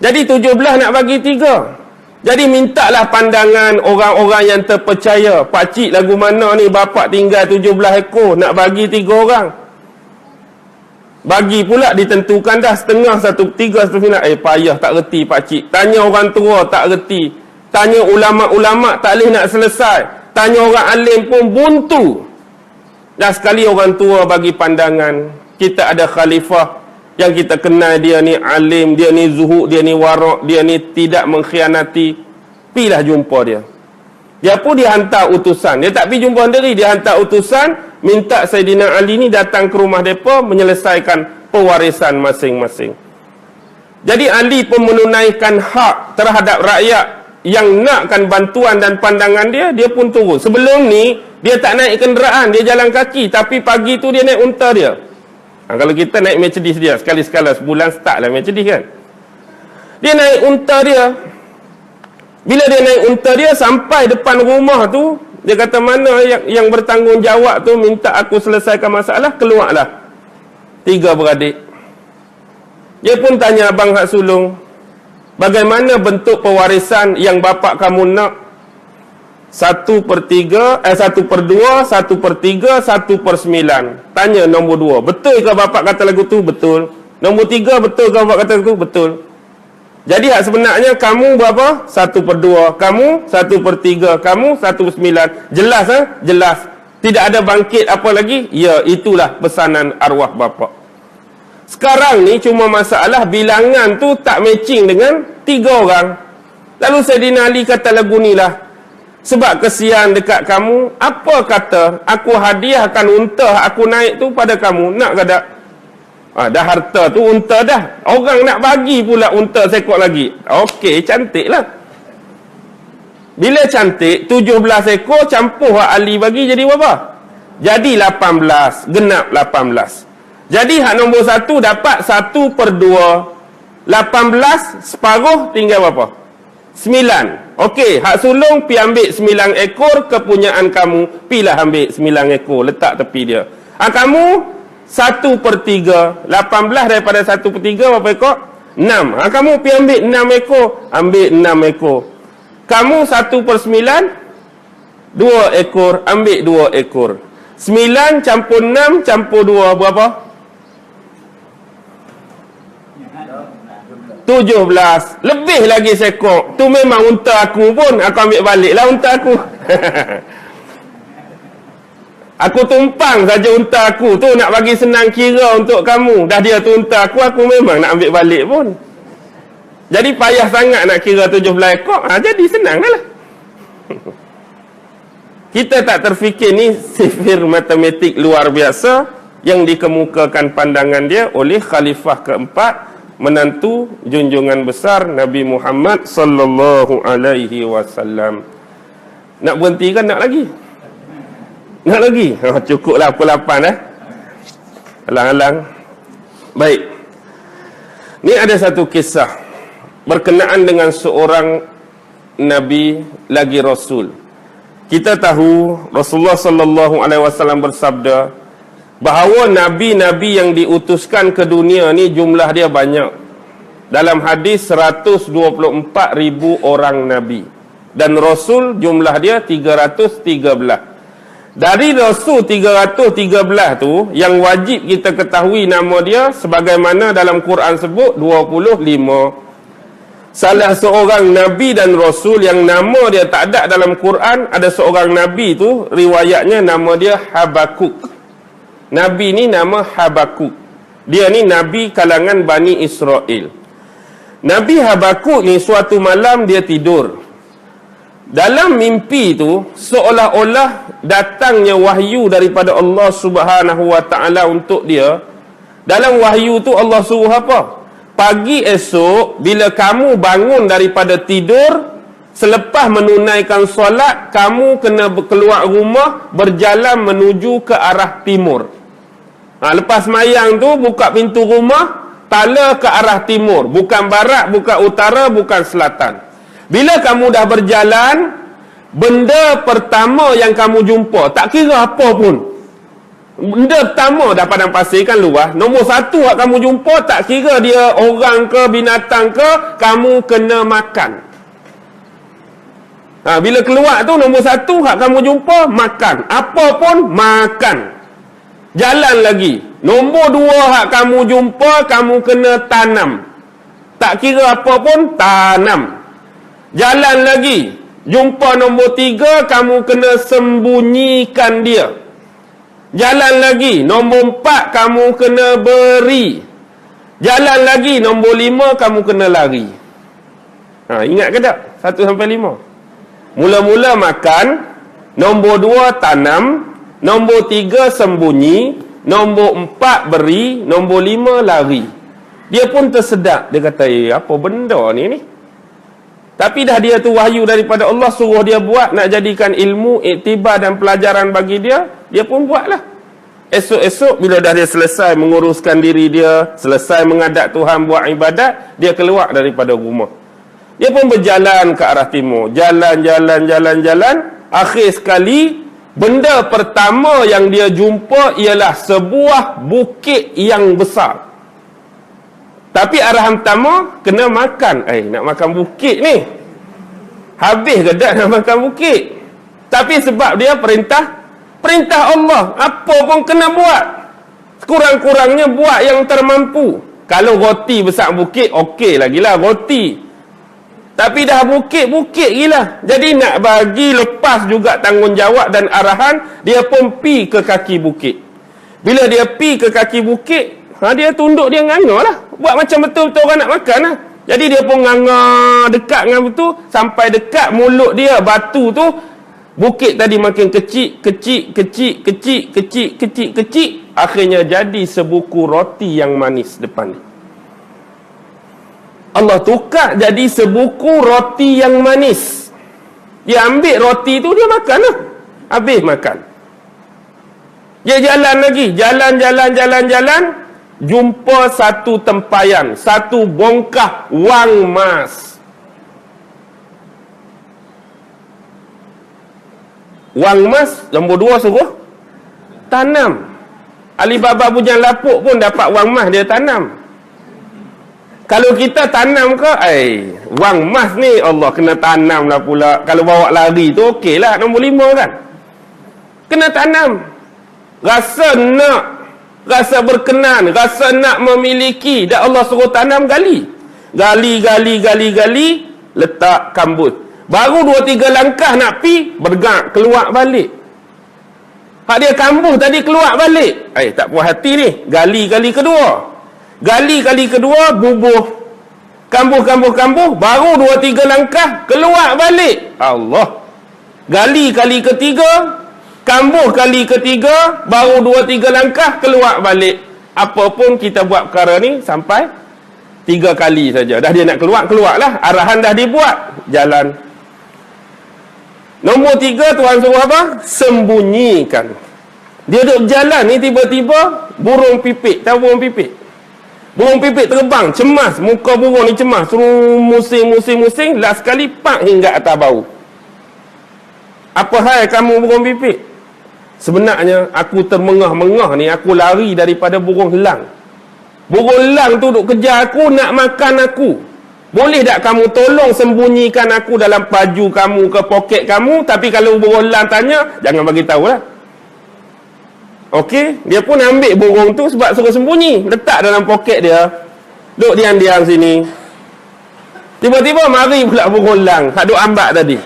Jadi 17 nak bagi 3. Jadi mintalah pandangan orang-orang yang terpercaya. Pakcik lagu mana ni bapak tinggal 17 ekor, nak bagi 3 orang. Bagi pula ditentukan dah setengah, 1/3, 1/9. Payah tak reti pakcik. Tanya orang tua tak reti. Tanya ulama'-ulama' tak boleh nak selesai. Tanya orang alim pun buntu. Dah sekali orang tua bagi pandangan, kita ada khalifah, Yang kita kenal dia ni alim, dia ni zuhud, dia ni warak, dia ni tidak mengkhianati. Pilah jumpa dia. Dia pun dia hantar utusan. Dia tak pergi jumpa sendiri, dia hantar utusan minta Saidina Ali ni datang ke rumah mereka menyelesaikan pewarisan masing-masing. Jadi Ali pun menunaikan hak terhadap rakyat yang nakkan bantuan dan pandangan dia, dia pun turun. Sebelum ni dia tak naik kenderaan, dia jalan kaki, tapi pagi tu dia naik unta dia. Kalau kita naik Mercedes dia, sekali-sekala sebulan start lah Mercedes kan. Dia naik unta dia. Bila dia naik unta dia sampai depan rumah tu, dia kata mana yang bertanggungjawab tu minta aku selesaikan masalah, keluarlah. 3 beradik. Dia pun tanya Abang Hak Sulung, bagaimana bentuk pewarisan yang bapa kamu nak? 1/3, 1/2, 1/3, 1/9. Tanya nombor 2. Betul ke bapak kata lagu tu? Betul. Nombor 3, betul ke bapak kata lagu tu? Betul. Jadi hak sebenarnya kamu berapa? 1/2. Kamu 1/3. Kamu 1/9. Jelas ha? Jelas. Tidak ada bangkit apa lagi? Ya, itulah pesanan arwah bapak. Sekarang ni cuma masalah bilangan tu tak matching dengan 3 orang. Lalu Saidina Ali kata lagu ni lah, sebab kesian dekat kamu, apa kata aku hadiahkan unta aku naik tu pada kamu, nak ke tak? Dah harta tu unta dah, orang nak bagi pula unta seekor lagi. Okey, cantik lah. Bila cantik, 17 ekor campur hak Ali bagi jadi berapa? Jadi 18, genap 18. Jadi hak nombor 1 dapat 1/2. 18 separuh tinggal berapa? 9. Okey, Hak Sulung pi ambil 9 ekor kepunyaan kamu, pilah ambil 9 ekor, letak tepi dia. Kamu 1/3. 18 daripada 1/3 berapa ekor? 6. Kamu pi ambil 6 ekor, ambil 6 ekor. Kamu 1/9, 2 ekor, ambil 2 ekor. 9 campur 6 campur 2 berapa? 17. Lebih lagi sekok. Tu memang unta aku pun. Aku ambil balik lah unta aku. Aku tumpang saja unta aku. Tu nak bagi senang kira untuk kamu. Dah dia tu unta aku memang nak ambil balik pun. Jadi payah sangat nak kira 17 ekor. Jadi senang lah. Kita tak terfikir ni sifir matematik luar biasa yang dikemukakan pandangan dia oleh Khalifah keempat, menantu junjungan besar Nabi Muhammad sallallahu alaihi wasallam. Nak berhenti kan nak lagi? Nak lagi? Cukuplah pukul 8 Alang-alang. Baik. Ni ada satu kisah berkenaan dengan seorang Nabi lagi Rasul. Kita tahu Rasulullah sallallahu alaihi wasallam bersabda bahawa nabi-nabi yang diutuskan ke dunia ni jumlah dia banyak. Dalam hadis 124,000 orang nabi. Dan Rasul jumlah dia 313. Dari Rasul 313 tu, yang wajib kita ketahui nama dia sebagaimana dalam Quran sebut 25. Salah seorang Nabi dan Rasul yang nama dia tak ada dalam Quran, ada seorang Nabi tu, riwayatnya nama dia Habakuk. Nabi ni nama Habakuk. Dia ni Nabi kalangan Bani Israel. Nabi Habakuk ni suatu malam dia tidur. Dalam mimpi tu, seolah-olah datangnya wahyu daripada Allah Subhanahu Wa Taala untuk dia. Dalam wahyu tu Allah suruh apa? Pagi esok, bila kamu bangun daripada tidur, selepas menunaikan solat, kamu kena keluar rumah, berjalan menuju ke arah timur. Lepas mayang tu, buka pintu rumah, tala ke arah timur. Bukan barat, bukan utara, bukan selatan. Bila kamu dah berjalan, benda pertama yang kamu jumpa, tak kira apa pun, benda pertama dah padang pasir kan luas. Nombor 1 yang kamu jumpa, tak kira dia orang ke binatang ke, kamu kena makan. Bila keluar tu nombor 1 yang kamu jumpa, makan. Apa pun makan. Jalan lagi. Nombor 2 yang kamu jumpa, kamu kena tanam. Tak kira apa pun, tanam. Jalan lagi. Jumpa nombor 3, kamu kena sembunyikan dia. Jalan lagi, nombor 4 kamu kena beri. Jalan lagi, nombor 5 kamu kena lari. Ingat ke tak? 1 sampai 5. Mula-mula makan, nombor 2 tanam, nombor 3 sembunyi, nombor 4 beri, nombor 5 lari. Dia pun tersedak. Dia kata, apa benda ni? Tapi dah dia tu wahyu daripada Allah, suruh dia buat, nak jadikan ilmu, iktibar dan pelajaran bagi dia, dia pun buatlah. Esok-esok bila dah dia selesai menguruskan diri dia, selesai menghadap Tuhan buat ibadat, dia keluar daripada rumah. Dia pun berjalan ke arah timur. Jalan. Akhir sekali, benda pertama yang dia jumpa ialah sebuah bukit yang besar. Tapi arahan pertama, kena makan. Nak makan bukit ni. Habis ke tak nak makan bukit? Tapi sebab dia perintah Allah, apa pun kena buat. Kurang-kurangnya buat yang termampu. Kalau roti besar bukit, okey lagi lah roti. Tapi dah bukit-bukit gila. Jadi nak bagi lepas juga tanggungjawab dan arahan, dia pun pi ke kaki bukit. Bila dia pi ke kaki bukit, dia tunduk, dia nganga lah. Buat macam betul-betul orang nak makan lah. Jadi dia pun nganga dekat dengan betul. Sampai dekat mulut dia, batu tu, bukit tadi makin kecil. Akhirnya jadi sebuku roti yang manis depan dia. Allah tukar jadi sebuku roti yang manis. Dia ambil roti tu, dia makan lah. Habis makan. Dia jalan lagi. Jalan. Jumpa satu tempayan, satu bongkah wang emas. Wang emas, nombor 2 suruh tanam. Alibaba bujang lapuk pun dapat wang emas, dia tanam. Kalau kita tanam ke, wang emas ni Allah kena tanam lah pula. Kalau bawa lari tu okey lah, nombor 5 kan. Kena tanam. Rasa nak, rasa berkenan, rasa nak memiliki, dan Allah suruh tanam, gali, letak kambus. Baru 2-3 langkah nak pi, bergak keluar balik. Hak dia kambus tadi keluar balik. Tak puas hati ni, gali kali kedua, bubuh kambuh, baru 2-3 langkah keluar balik. Allah. Gali kali ketiga, kambuh kali ketiga, baru 2-3 langkah keluar balik. Apapun kita buat perkara ni sampai 3 kali saja. Dah dia nak keluarlah. Arahan dah dibuat, jalan. Nombor 3, Tuhan suruh apa? Sembunyikan. Dia duduk berjalan ni, tiba-tiba burung pipit. Tahu burung pipit? Burung pipit terbang, cemas. Muka burung ni cemas. Suruh musing. Last sekali pak hingga atas bau. Apa hal kamu burung pipit? Sebenarnya aku termengah-mengah ni, aku lari daripada burung helang. Burung helang tu duk kejar aku, nak makan aku. Boleh tak kamu tolong sembunyikan aku dalam baju kamu ke poket kamu? Tapi kalau burung helang tanya, jangan bagi tahulah. Okey, dia pun ambil burung tu sebab suruh sembunyi, letak dalam poket dia. Duk diam-diam sini. Tiba-tiba mari pula burung helang, hak duk ambat tadi.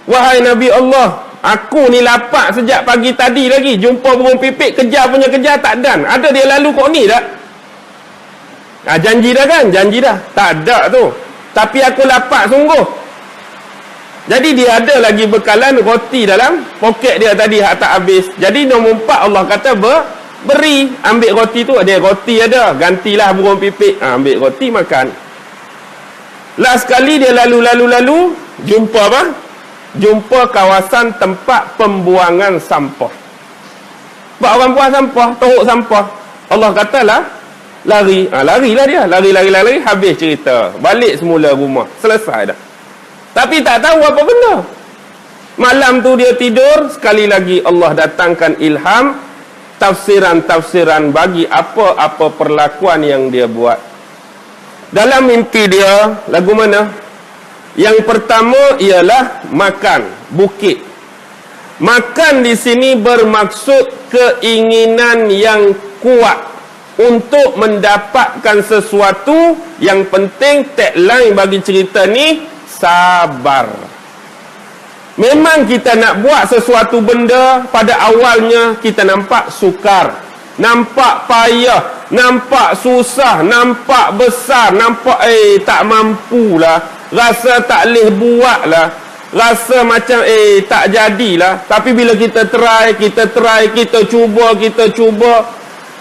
Wahai Nabi Allah, aku ni lapar sejak pagi tadi lagi. Jumpa burung pipit, kejar tak dan. Ada dia lalu kok ni tak? Janji dah kan? Janji dah. Tak ada tu. Tapi aku lapar sungguh. Jadi dia ada lagi bekalan roti dalam poket dia tadi hak tak habis. Jadi nombor 4 Allah kata beri. Ambil roti tu, ada roti ada. Gantilah burung pipit. Ambil roti makan. Last sekali dia lalu. Jumpa apa? Jumpa kawasan tempat pembuangan sampah. Sebab orang buang sampah, teruk sampah. Allah katalah, larilah dia. Lari, habis cerita. Balik semula rumah. Selesai dah. Tapi tak tahu apa benda. Malam tu dia tidur, sekali lagi Allah datangkan ilham, tafsiran-tafsiran bagi apa-apa perlakuan yang dia buat. Dalam mimpi dia, lagu mana? Yang pertama ialah makan, bukit. Makan di sini bermaksud keinginan yang kuat untuk mendapatkan sesuatu. Yang penting tagline bagi cerita ni, sabar. Memang kita nak buat sesuatu benda, pada awalnya kita nampak sukar, nampak payah, nampak susah, nampak besar, nampak tak mampulah, rasa tak boleh buat lah, rasa macam tak jadilah. Tapi bila kita try, kita cuba,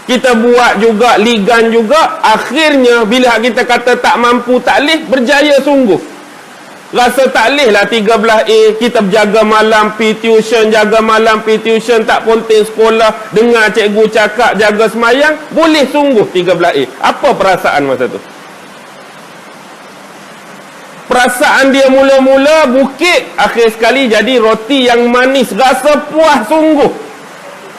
kita buat juga, ligan juga, akhirnya bila kita kata tak mampu, tak boleh, berjaya sungguh. Rasa tak boleh lah 13A, kita jaga malam, pergi tuition, jaga malam, pergi tuition, tak ponting sekolah, dengar cikgu cakap, jaga semayang, boleh sungguh 13A. Apa perasaan masa tu? Perasaan dia mula-mula bukit, akhir sekali jadi roti yang manis, rasa puas sungguh.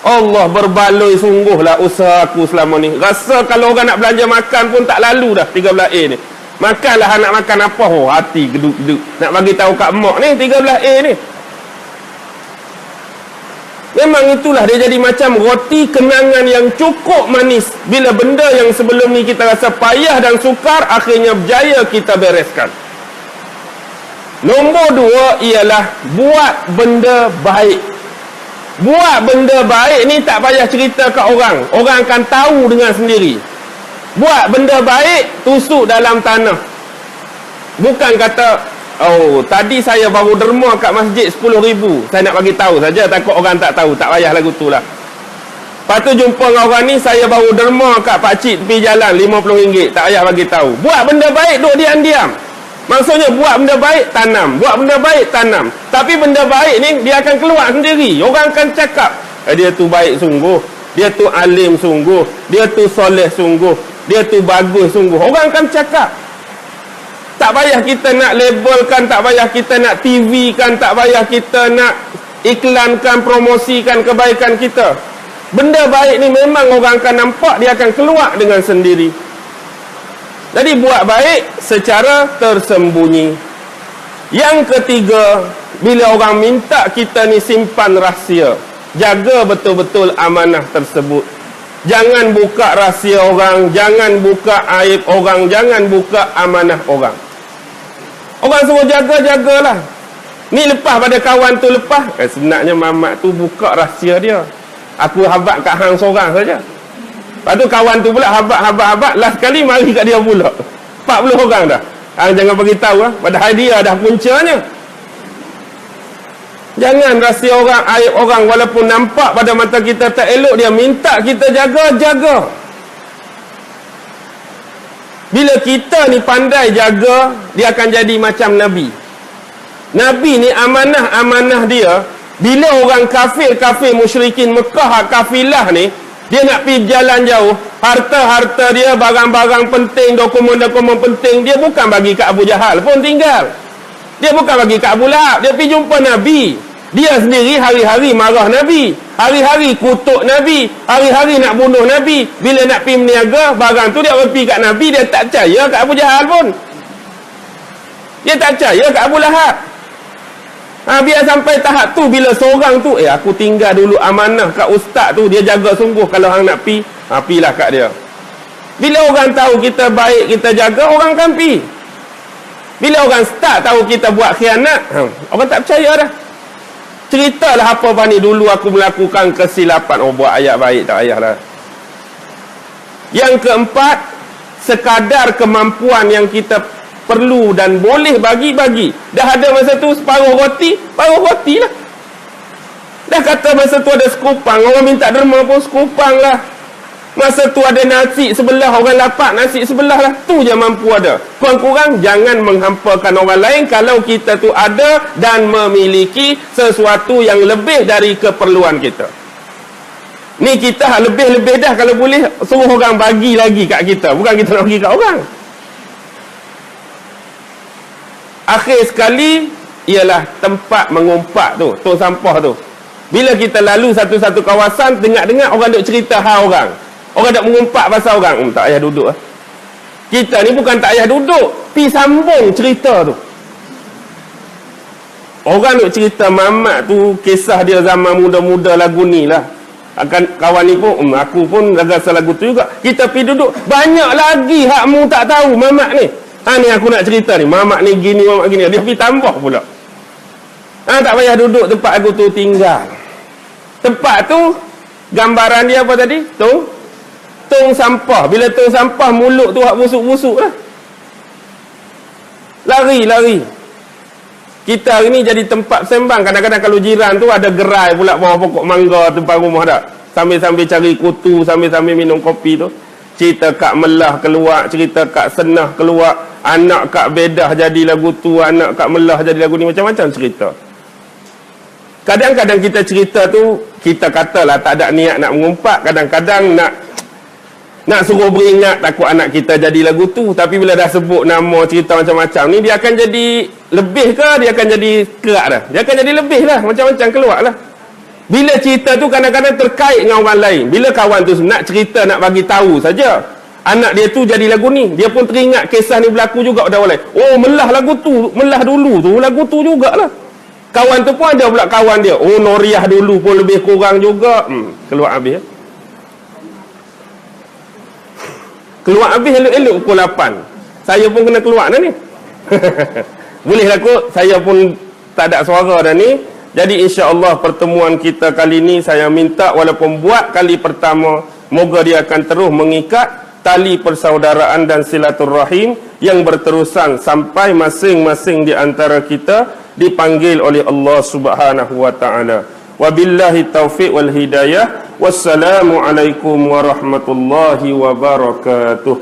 Allah, berbaloi sungguhlah usaha aku selama ni. Rasa kalau orang nak belanja makan pun tak lalu dah 13A ni. Makanlah nak makan apa, hati geduk-geduk nak bagi tahu kat mak ni 13A ni. Memang itulah dia jadi macam roti kenangan yang cukup manis. Bila benda yang sebelum ni kita rasa payah dan sukar, akhirnya berjaya kita bereskan. Nombor 2 ialah buat benda baik. Buat benda baik ni tak payah cerita kat orang, orang akan tahu dengan sendiri. Buat benda baik, tusuk dalam tanah. Bukan kata, tadi saya baru derma kat masjid 10,000. Saya nak bagi tahu saja, takut orang tak tahu. Tak payah lagu tu lah. Lepas tu jumpa dengan orang ni, saya baru derma kat pakcik tepi jalan RM50. Tak payah bagi tahu. Buat benda baik, duduk diam-diam. Maksudnya buat benda baik, tanam. Buat benda baik, tanam. Tapi benda baik ni, dia akan keluar sendiri. Orang akan cakap, dia tu baik sungguh, dia tu alim sungguh, dia tu soleh sungguh, dia tu bagus sungguh. Orang akan cakap. Tak payah kita nak labelkan, tak payah kita nak TV kan, tak payah kita nak iklankan, promosikan kebaikan kita. Benda baik ni memang orang akan nampak, dia akan keluar dengan sendiri. Jadi buat baik secara tersembunyi. Yang ketiga, bila orang minta kita ni simpan rahsia, jaga betul-betul amanah tersebut. Jangan buka rahsia orang, jangan buka aib orang, jangan buka amanah orang. Orang suruh jaga-jagalah. Ni lepas pada kawan tu lepas, sebenarnya mamat tu buka rahsia dia. Aku habat kat hang seorang saja. Lepas tu kawan tu pula habat, last kali mari kat dia pula. 40 orang dah. Hang jangan bagi tahu lah, padahal dia dah puncanya. Jangan rahsia orang, aib orang, walaupun nampak pada mata kita tak elok, dia minta kita jaga. Bila kita ni pandai jaga, dia akan jadi macam Nabi. Nabi ni amanah dia. Bila orang kafir musyrikin Mekah, kafilah ni, dia nak pergi jalan jauh, harta dia, barang-barang penting, dokumen-dokumen penting, dia bukan bagi kat Abu Jahal pun tinggal. Dia bukan bagi kat Abu Lahab, dia pergi jumpa Nabi. Dia sendiri hari-hari marah Nabi, hari-hari kutuk Nabi, hari-hari nak bunuh Nabi. Bila nak pergi meniaga, barang tu dia pergi kat Nabi, dia tak percaya kat Abu Jahal pun. Dia tak percaya kat Abu Lahab. Biar sampai tahap tu, bila seorang tu, aku tinggal dulu amanah kat ustaz tu, dia jaga sungguh. Kalau hang nak pergi, pergilah kat dia. Bila orang tahu kita baik, kita jaga, orang akan pergi. Bila orang start tahu kita buat khianat, orang tak percaya dah. Ceritalah apa ni, dulu aku melakukan kesilapan. Buat ayat baik, tak payahlah. Yang keempat, sekadar kemampuan yang kita perlu dan boleh bagi-bagi. Dah ada masa tu separuh roti lah. Dah kata masa tu ada sekupang, orang minta derma pun sekupang lah. Masa tu ada nasi sebelah, orang lapak nasi sebelah lah. Tu je mampu ada. Kurang-kurang jangan menghampakan orang lain kalau kita tu ada dan memiliki sesuatu yang lebih dari keperluan kita. Ni kita lebih-lebih dah, kalau boleh suruh orang bagi lagi kat kita, bukan kita nak bagi kat orang. Akhir sekali ialah tempat mengumpat tu, tong sampah tu. Bila kita lalu satu-satu kawasan, dengar-dengar orang duk cerita hal orang. Orang duk mengumpat pasal orang. Tak payah duduk lah. Kita ni bukan tak payah duduk, pi sambung cerita tu. Orang duk cerita mamat tu, kisah dia zaman muda-muda lagu ni lah. Akan kawan ni pun, aku pun rasa lagu tu juga. Kita pi duduk, banyak lagi hakmu tak tahu mamat ni. Ni aku nak cerita ni, mamak ni gini, mamak gini. Dia pergi tambah pula. Tak payah duduk tempat aku tu, tinggal. Tempat tu, gambaran dia apa tadi? Tu, tong sampah. Bila tong sampah, mulut tu hak busuk-busuk lah. Lari. Kita hari ni jadi tempat sembang. Kadang-kadang kalau jiran tu ada gerai pula bawah pokok mangga depan rumah dak. Sambil-sambil cari kutu, sambil-sambil minum kopi tu. Cerita Kak Melah keluar, cerita Kak Senah keluar, anak Kak Bedah jadi lagu tu, anak Kak Melah jadi lagu ni, macam-macam cerita. Kadang-kadang kita cerita tu, kita katalah tak ada niat nak mengumpat, kadang-kadang nak suruh beringat takut anak kita jadi lagu tu. Tapi bila dah sebut nama cerita macam-macam ni, dia akan jadi lebih ke dia akan jadi kerak dah? Dia akan jadi lebih lah, macam-macam keluar lah. Bila cerita tu kadang-kadang terkait dengan orang lain. Bila kawan tu nak cerita, nak bagi tahu saja, anak dia tu jadi lagu ni, dia pun teringat kisah ni berlaku juga pada orang lain. Oh, Melah lagu tu, Melah dulu tu lagu tu jugalah. Kawan tu pun ada pula kawan dia. Oh, Noriah dulu pun lebih kurang juga. Keluar habis. Keluar habis elok-elok pukul 8. Saya pun kena keluar dah ni. Bolehlah kot, saya pun tak ada suara dah ni. Jadi insya-Allah pertemuan kita kali ini saya minta walaupun buat kali pertama, moga dia akan terus mengikat tali persaudaraan dan silaturrahim yang berterusan sampai masing-masing di antara kita dipanggil oleh Allah Subhanahu wa taala. Wabillahi taufiq wal hidayah. Wassalamualaikum warahmatullahi wabarakatuh.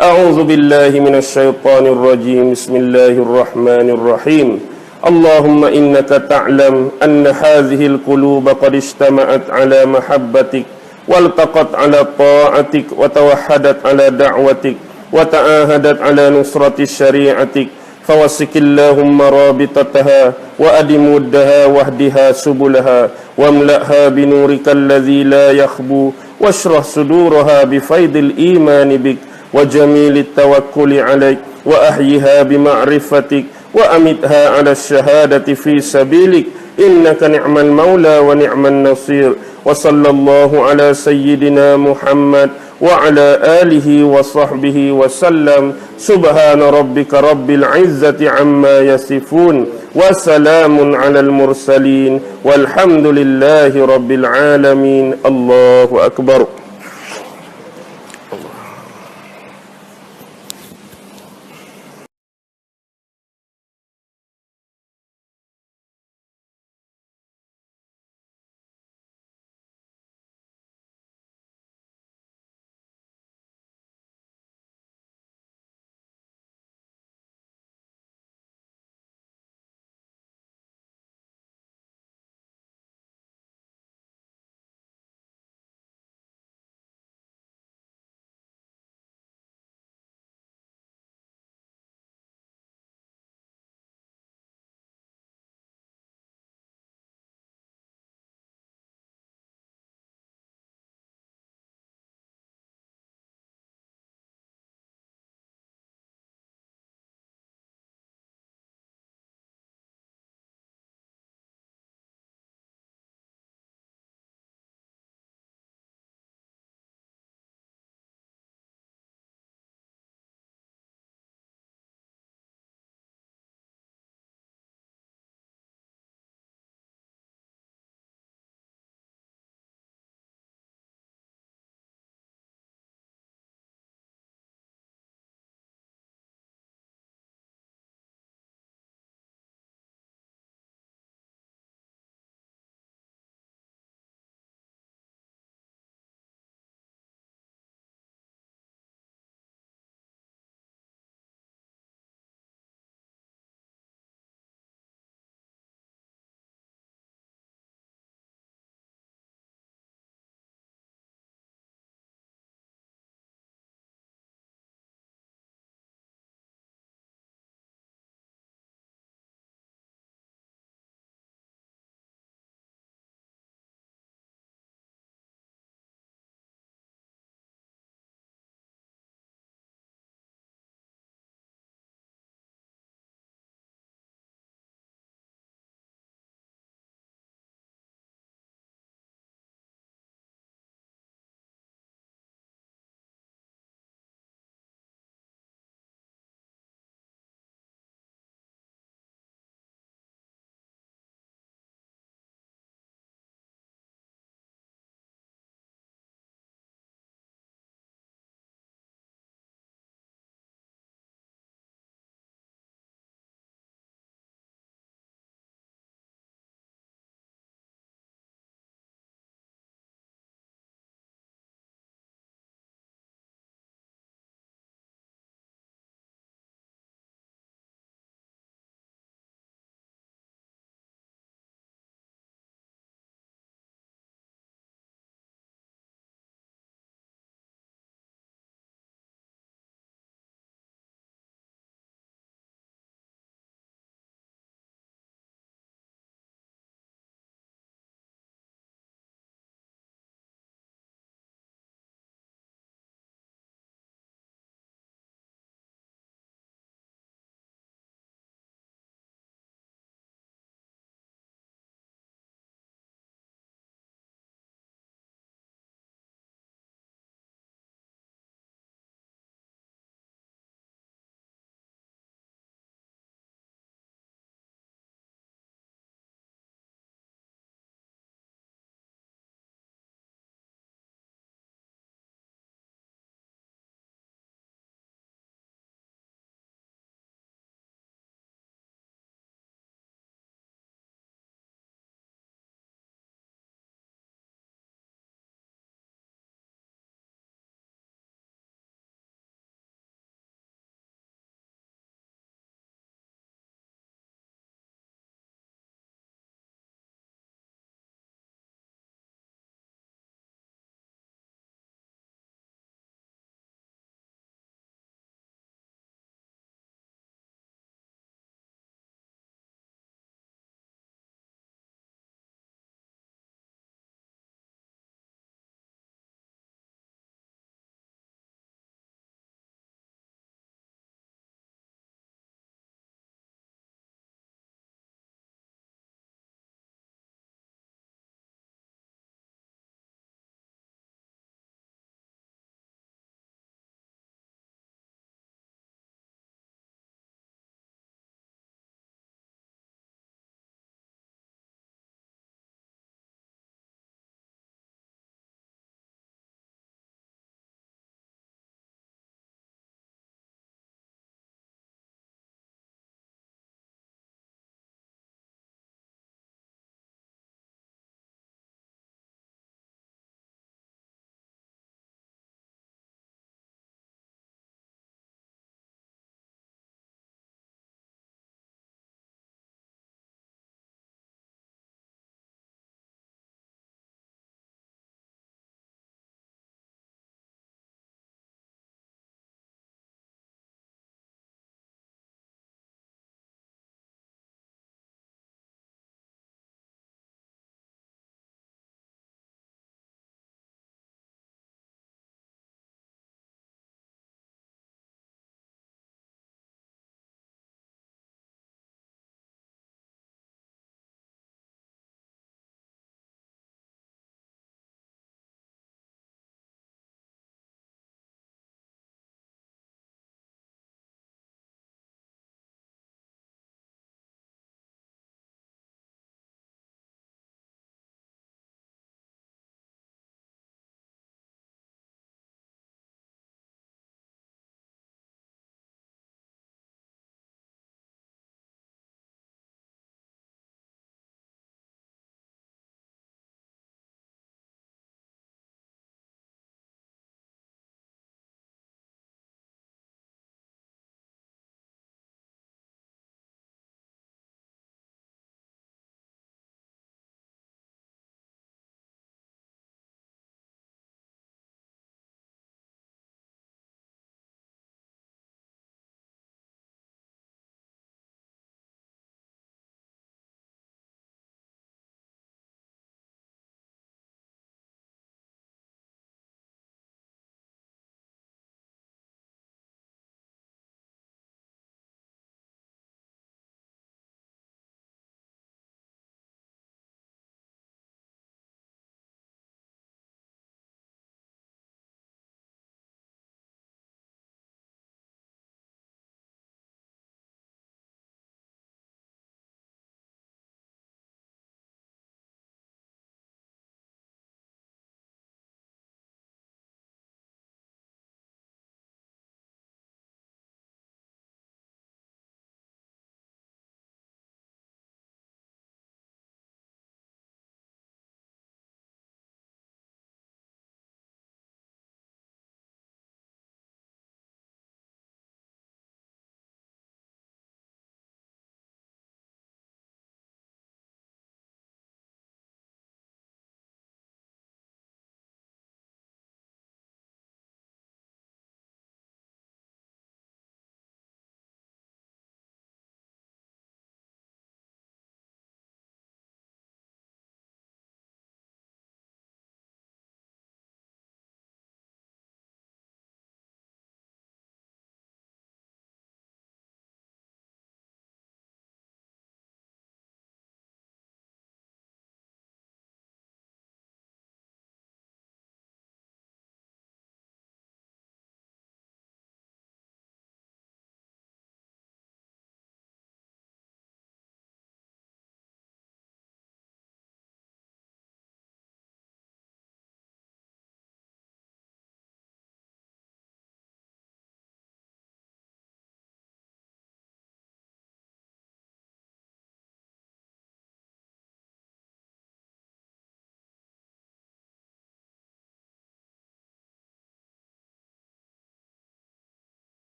A'udzu billahi minasyaitonir rajim. Bismillahirrahmanirrahim. اللهم إنك تعلم أن هذه القلوب قد اجتمعت على محبتك والتقت على طاعتك وتوحدت على دعوتك وتعاهدت على نصرة شريعتك فوسك اللهم رابطتها وأدم ودها واهدها سبلها واملأها بنورك الذي لا يخبو واشرح صدورها بفيض الإيمان بك وجميل التوكل عليك وأحيها بمعرفتك وأمتها على الشهادة في سبيلك إنك نعم المولى ونعم النصير وصلى الله على سيدنا محمد وعلى آله وصحبه وسلم سبحان ربك رب العزة عما يصفون وسلام على المرسلين والحمد لله رب العالمين الله أكبر.